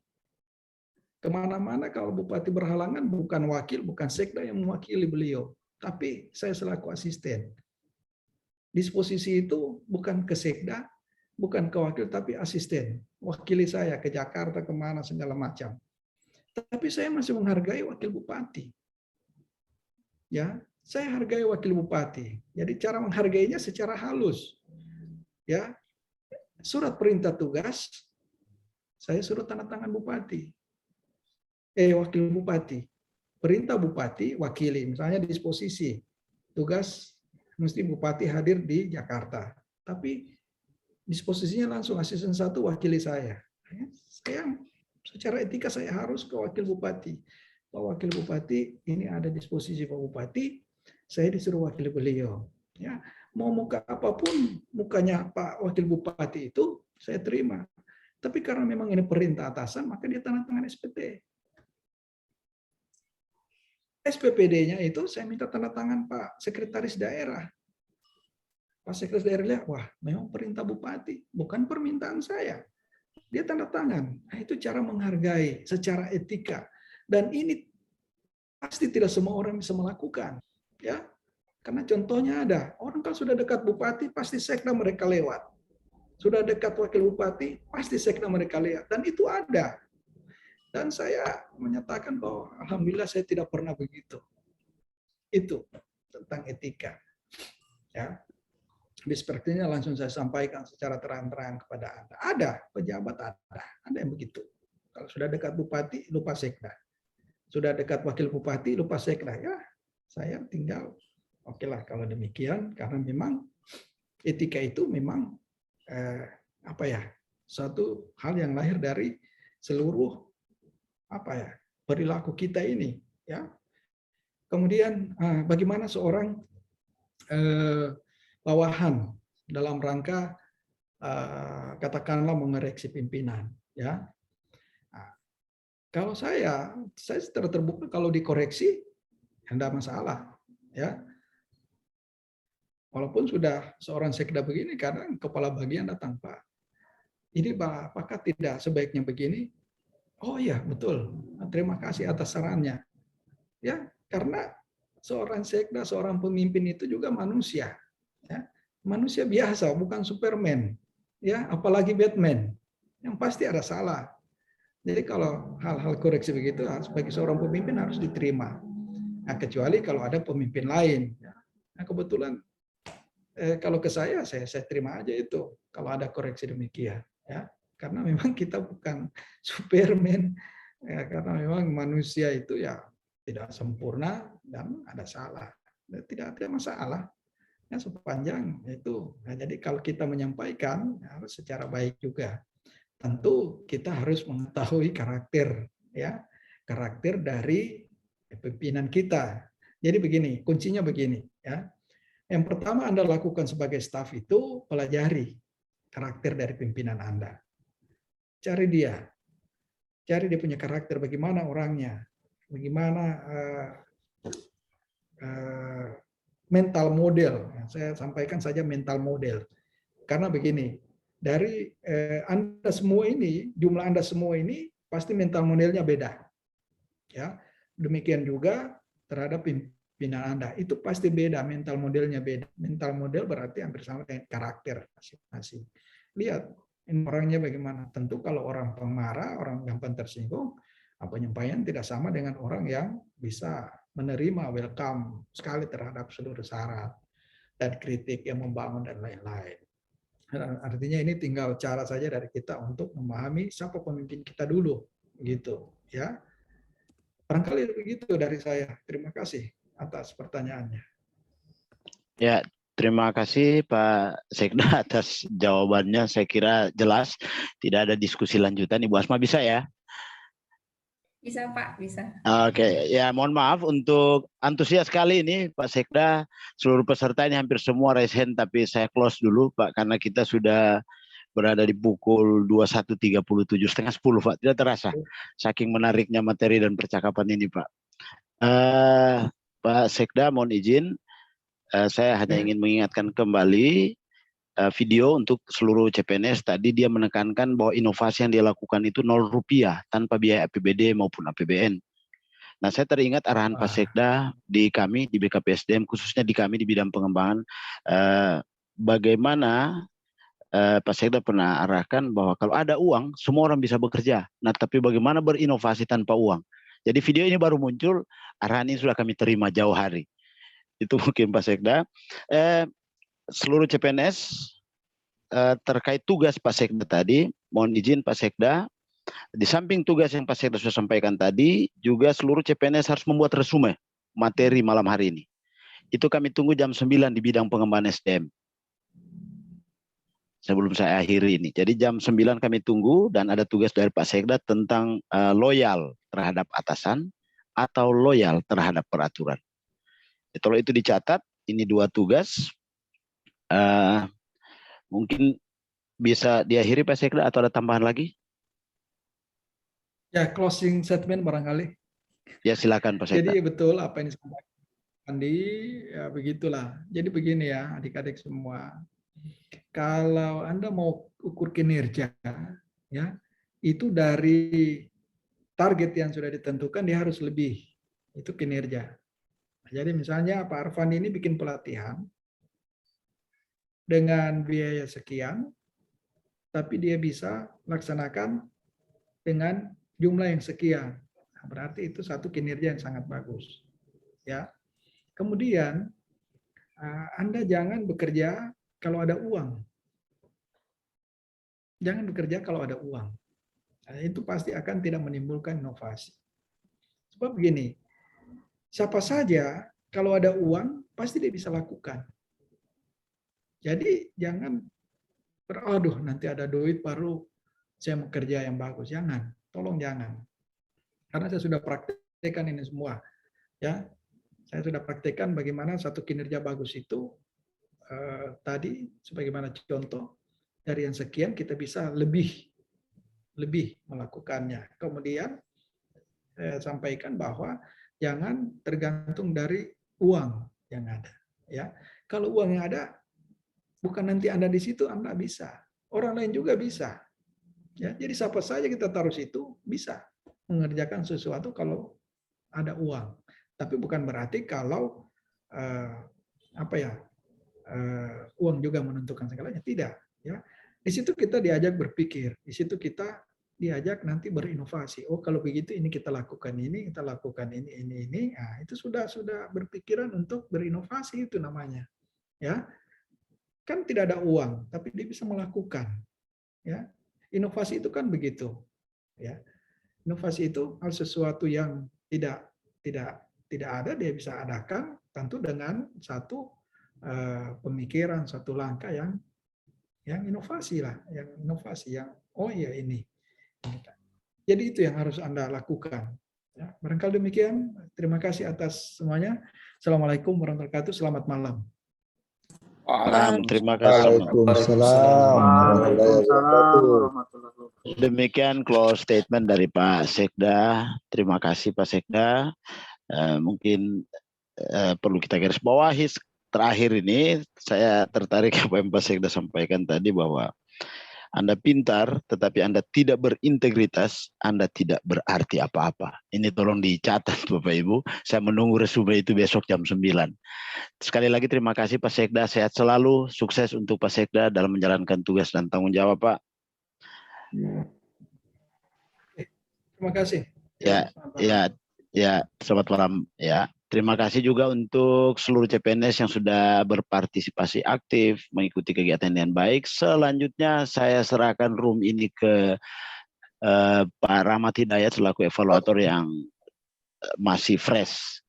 Kemana-mana kalau bupati berhalangan, bukan wakil, bukan sekda yang mewakili beliau, tapi saya selaku asisten. Disposisi itu bukan ke sekda, bukan ke wakil, tapi asisten. Wakili saya ke Jakarta, kemana, segala macam. Tapi saya masih menghargai wakil bupati. Ya, saya hargai wakil bupati. Jadi cara menghargainya secara halus. Ya, surat perintah tugas, saya suruh tanda tangan bupati. Wakil bupati. Perintah bupati, wakili. Misalnya disposisi. Tugas mesti bupati hadir di Jakarta. Tapi disposisinya langsung asisten satu wakili saya. Saya secara etika saya harus ke wakil bupati. Pak Wakil Bupati, ini ada disposisi Pak Bupati, saya disuruh wakil beliau. Ya, mau muka apapun mukanya Pak Wakil Bupati itu saya terima. Tapi karena memang ini perintah atasan, maka dia tanda tangan SPT. SPPD-nya itu saya minta tanda tangan Pak Sekretaris Daerah. Pak Sekretaris Daerah lihat, wah memang perintah Bupati, bukan permintaan saya. Dia tanda tangan. Nah, itu cara menghargai secara etika. Dan ini pasti tidak semua orang bisa melakukan, ya. Karena contohnya ada, orang kalau sudah dekat bupati pasti sekda mereka lewat. Sudah dekat wakil bupati pasti sekda mereka lewat, dan itu ada. Dan saya menyatakan bahwa alhamdulillah saya tidak pernah begitu. Itu tentang etika. Ya. Jadi sepertinya langsung saya sampaikan secara terang-terang kepada Anda. Ada pejabat ada yang begitu. Kalau sudah dekat bupati lupa sekda. Sudah dekat wakil bupati, lupa sekda. Ya, saya tinggal, oke lah kalau demikian, karena memang etika itu memang suatu hal yang lahir dari seluruh perilaku kita ini. Ya. Kemudian bagaimana seorang bawahan dalam rangka katakanlah mengoreksi pimpinan. Ya. Kalau saya terbuka kalau dikoreksi, tidak masalah, ya. Walaupun sudah seorang sekda begini, kadang kepala bagian datang, Pak. Ini apakah tidak sebaiknya begini? Oh iya, betul. Terima kasih atas sarannya. Ya, karena seorang sekda, seorang pemimpin itu juga manusia, ya. Manusia biasa, bukan Superman, ya. Apalagi Batman, yang pasti ada salah. Jadi kalau hal-hal koreksi begitu, sebagai seorang pemimpin harus diterima. Nah, kecuali kalau ada pemimpin lain. Nah, kebetulan kalau ke saya terima aja itu. Kalau ada koreksi demikian, ya, karena memang kita bukan Superman, ya, karena memang manusia itu ya tidak sempurna dan ada salah. Tidak ada masalah. Ya, sepanjang itu. Nah, jadi kalau kita menyampaikan harus secara baik juga. Tentu kita harus mengetahui karakter, ya, karakter dari pimpinan kita. Jadi begini, kuncinya begini, ya. Yang pertama Anda lakukan sebagai staf itu pelajari karakter dari pimpinan Anda. Cari dia punya karakter, bagaimana orangnya, bagaimana mental model. Saya sampaikan saja mental model, karena begini. Dari Anda semua ini, jumlah Anda semua ini pasti mental modelnya beda. Ya. Demikian juga terhadap pimpinan Anda. Itu pasti beda, mental modelnya beda. Mental model berarti hampir sama dengan karakter masing-masing. Lihat, ini orangnya bagaimana. Tentu kalau orang pemarah, orang gampang tersinggung, penyampaian tidak sama dengan orang yang bisa menerima, welcome sekali terhadap seluruh syarat dan kritik yang membangun dan lain-lain. Artinya ini tinggal cara saja dari kita untuk memahami siapa pemimpin kita dulu, gitu ya. Barangkali begitu dari saya. Terima kasih atas pertanyaannya. Ya, terima kasih Pak Sekda atas jawabannya. Saya kira jelas, tidak ada diskusi lanjutan. Ibu Asma bisa ya? Bisa Pak, bisa. Oke, ya mohon maaf untuk antusias sekali ini Pak Sekda. Seluruh peserta ini hampir semua raise hand, tapi saya close dulu Pak, karena kita sudah berada di pukul 21.37, setengah 10 Pak. Tidak terasa, saking menariknya materi dan percakapan ini Pak. Pak Sekda mohon izin, saya hanya ingin mengingatkan kembali video untuk seluruh CPNS. Tadi dia menekankan bahwa inovasi yang dia lakukan itu Rp0 tanpa biaya APBD maupun APBN. Nah, saya teringat arahan Pak Sekda di kami di BKPSDM, khususnya di kami di bidang pengembangan, bagaimana Pak Sekda pernah arahkan bahwa kalau ada uang semua orang bisa bekerja. Nah, tapi bagaimana berinovasi tanpa uang? Jadi video ini baru muncul, arahan ini sudah kami terima jauh hari. Itu mungkin Pak Sekda. Seluruh CPNS terkait tugas Pak Sekda tadi, mohon izin Pak Sekda, di samping tugas yang Pak Sekda sudah sampaikan tadi, juga seluruh CPNS harus membuat resume materi malam hari ini. Itu kami tunggu jam 9 di bidang pengembangan SDM. Sebelum saya akhiri ini. Jadi jam 9 kami tunggu, dan ada tugas dari Pak Sekda tentang loyal terhadap atasan atau loyal terhadap peraturan. Kalau itu dicatat, ini 2 tugas. Mungkin bisa diakhiri Pak Sekda atau ada tambahan lagi? Ya, closing statement barangkali. Ya, silakan Pak Sekda. Jadi betul apa yang disampaikan Andi, ya begitulah. Jadi begini ya, adik-adik semua. Kalau Anda mau ukur kinerja, ya, itu dari target yang sudah ditentukan dia harus lebih. Itu kinerja. Jadi misalnya Pak Arfan ini bikin pelatihan dengan biaya sekian, tapi dia bisa laksanakan dengan jumlah yang sekian. Nah, berarti itu satu kinerja yang sangat bagus. Ya. Kemudian Anda jangan bekerja kalau ada uang. Jangan bekerja kalau ada uang. Nah, itu pasti akan tidak menimbulkan inovasi. Sebab begini, siapa saja kalau ada uang pasti dia bisa lakukan. Jadi jangan aduh nanti ada duit baru saya mau kerja yang bagus. Jangan, tolong jangan. Karena saya sudah praktekkan ini semua. Ya, saya sudah praktekkan bagaimana satu kinerja bagus itu tadi sebagaimana contoh dari yang sekian kita bisa lebih melakukannya. Kemudian saya sampaikan bahwa jangan tergantung dari uang yang ada. Ya, kalau uang yang ada bukan nanti Anda di situ Anda bisa, orang lain juga bisa. Ya, jadi siapa saja kita taruh situ bisa mengerjakan sesuatu kalau ada uang. Tapi bukan berarti kalau uang juga menentukan segalanya. Tidak. Ya, di situ kita diajak berpikir. Di situ kita diajak nanti berinovasi. Oh kalau begitu ini kita lakukan ini, kita lakukan ini. Nah, itu sudah berpikiran untuk berinovasi itu namanya. Ya, kan tidak ada uang, tapi dia bisa melakukan. Ya, inovasi itu kan begitu. Ya, inovasi itu hal sesuatu yang tidak ada dia bisa adakan tentu dengan satu pemikiran, satu langkah yang inovasi lah, yang inovasi yang oh ya ini. Jadi itu yang harus Anda lakukan. Ya, barangkali demikian. Terima kasih atas semuanya. Assalamualaikum warahmatullahi wabarakatuh. Selamat malam. Terima kasih. Demikian close statement dari Pak Sekda. Terima kasih Pak Sekda. Mungkin perlu kita garis bawahi terakhir ini, saya tertarik apa yang Pak Sekda sampaikan tadi bahwa Anda pintar tetapi Anda tidak berintegritas, Anda tidak berarti apa-apa. Ini tolong dicatat Bapak Ibu. Saya menunggu resume itu besok jam 9. Sekali lagi terima kasih Pak Sekda, sehat selalu, sukses untuk Pak Sekda dalam menjalankan tugas dan tanggung jawab Pak. Terima kasih. Ya, selamat malam ya. Terima kasih juga untuk seluruh CPNS yang sudah berpartisipasi aktif, mengikuti kegiatan dengan baik. Selanjutnya saya serahkan room ini ke Pak Rahmat Hidayat selaku evaluator yang masih fresh.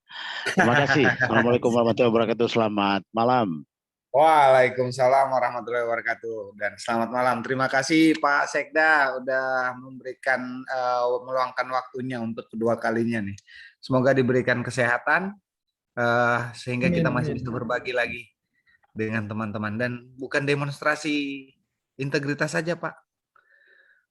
Terima kasih. Assalamualaikum warahmatullahi wabarakatuh. Selamat malam. Waalaikumsalam warahmatullahi wabarakatuh dan selamat malam. Terima kasih Pak Sekda udah memberikan meluangkan waktunya untuk kedua kalinya nih. Semoga diberikan kesehatan sehingga kita masih bisa berbagi lagi dengan teman-teman dan bukan demonstrasi integritas saja Pak.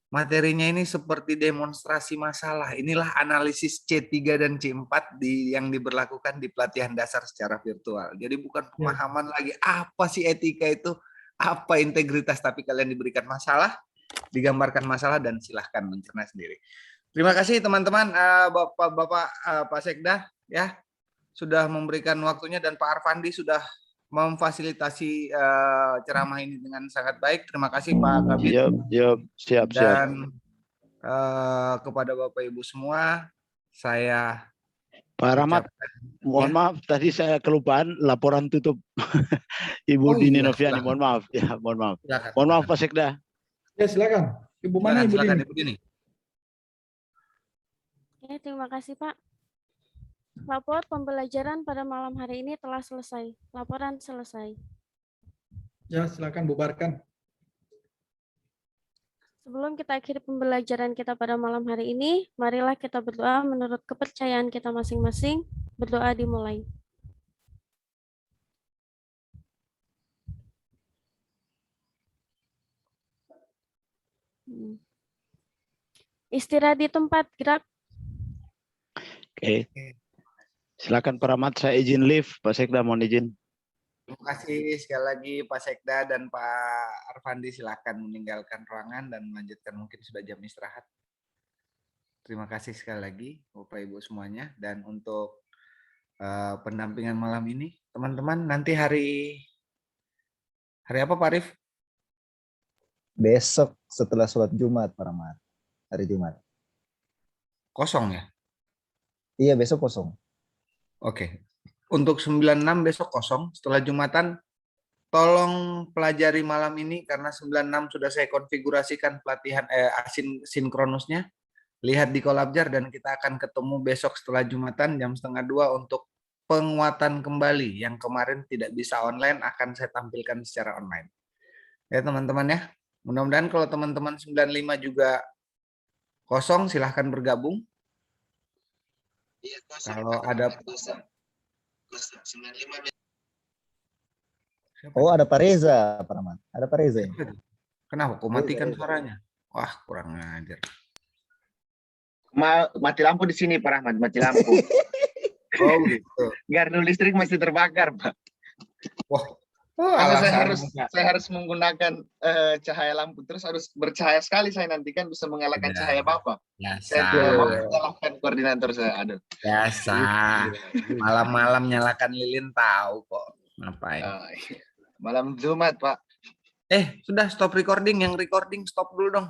Materinya ini seperti demonstrasi masalah. Inilah analisis C3 dan C4 yang diberlakukan di pelatihan dasar secara virtual. Jadi bukan pemahaman lagi apa sih etika itu, apa integritas, tapi kalian diberikan masalah, digambarkan masalah dan silahkan mencerna sendiri. Terima kasih teman-teman, Bapak Pak Sekda ya sudah memberikan waktunya dan Pak Arfandi sudah memfasilitasi ceramah ini dengan sangat baik. Terima kasih Pak Kabit. Siap. Dan kepada Bapak Ibu semua, saya Pak Rahmat, mohon maaf tadi saya kelupaan laporan tutup Ibu Dini Noviani. Mohon maaf ya, mohon maaf. Silakan, Mohon maaf Pak Sekda. Ya silakan. Ibu mana Ibu Dini? Ibu Dini. Oke, terima kasih Pak. Lapor pembelajaran pada malam hari ini telah selesai. Laporan selesai. Ya, silakan bubarkan. Sebelum kita akhiri pembelajaran kita pada malam hari ini, marilah kita berdoa menurut kepercayaan kita masing-masing. Berdoa dimulai. Istirahat di tempat, gerak. Oke. Silakan Pak Rahmat, saya izin live. Pak Sekda mohon izin. Terima kasih sekali lagi Pak Sekda dan Pak Arfandi, silakan meninggalkan ruangan dan melanjutkan, mungkin sudah jam istirahat. Terima kasih sekali lagi Bapak Ibu semuanya, dan untuk pendampingan malam ini teman-teman, nanti hari apa Pak Arif? Besok setelah sholat Jumat Pak Rahmat, hari Jumat. Kosong ya? Iya, besok kosong. Oke. Untuk 96 besok kosong. Setelah Jumatan, tolong pelajari malam ini karena 96 sudah saya konfigurasikan pelatihan asinkronusnya. Lihat di Kolabjar dan kita akan ketemu besok setelah Jumatan jam 1:30 untuk penguatan kembali yang kemarin tidak bisa online, akan saya tampilkan secara online. Ya teman-teman ya. Mudah-mudahan kalau teman-teman 95 juga kosong, silahkan bergabung. Kalau ada Oh, ada Pak Reza Pak Rahmat. Ada Pak Reza ini. Kenapa? Kok matikan suaranya? Wah, kurang ajar. Mati lampu di sini Pak Rahmat, mati lampu. Oh gitu. Gardu listrik masih terbakar Pak. Wah. Karena saya harus menggunakan cahaya lampu, terus harus bercahaya sekali saya nanti kan bisa mengalahkan cahaya Bapak. Saya tidak mau menyalahkan koordinator saya. Aduh. Biasa. Malam-malam nyalakan lilin tahu kok. Ngapain? Malam Jumat Pak. Sudah stop recording. Yang recording stop dulu dong.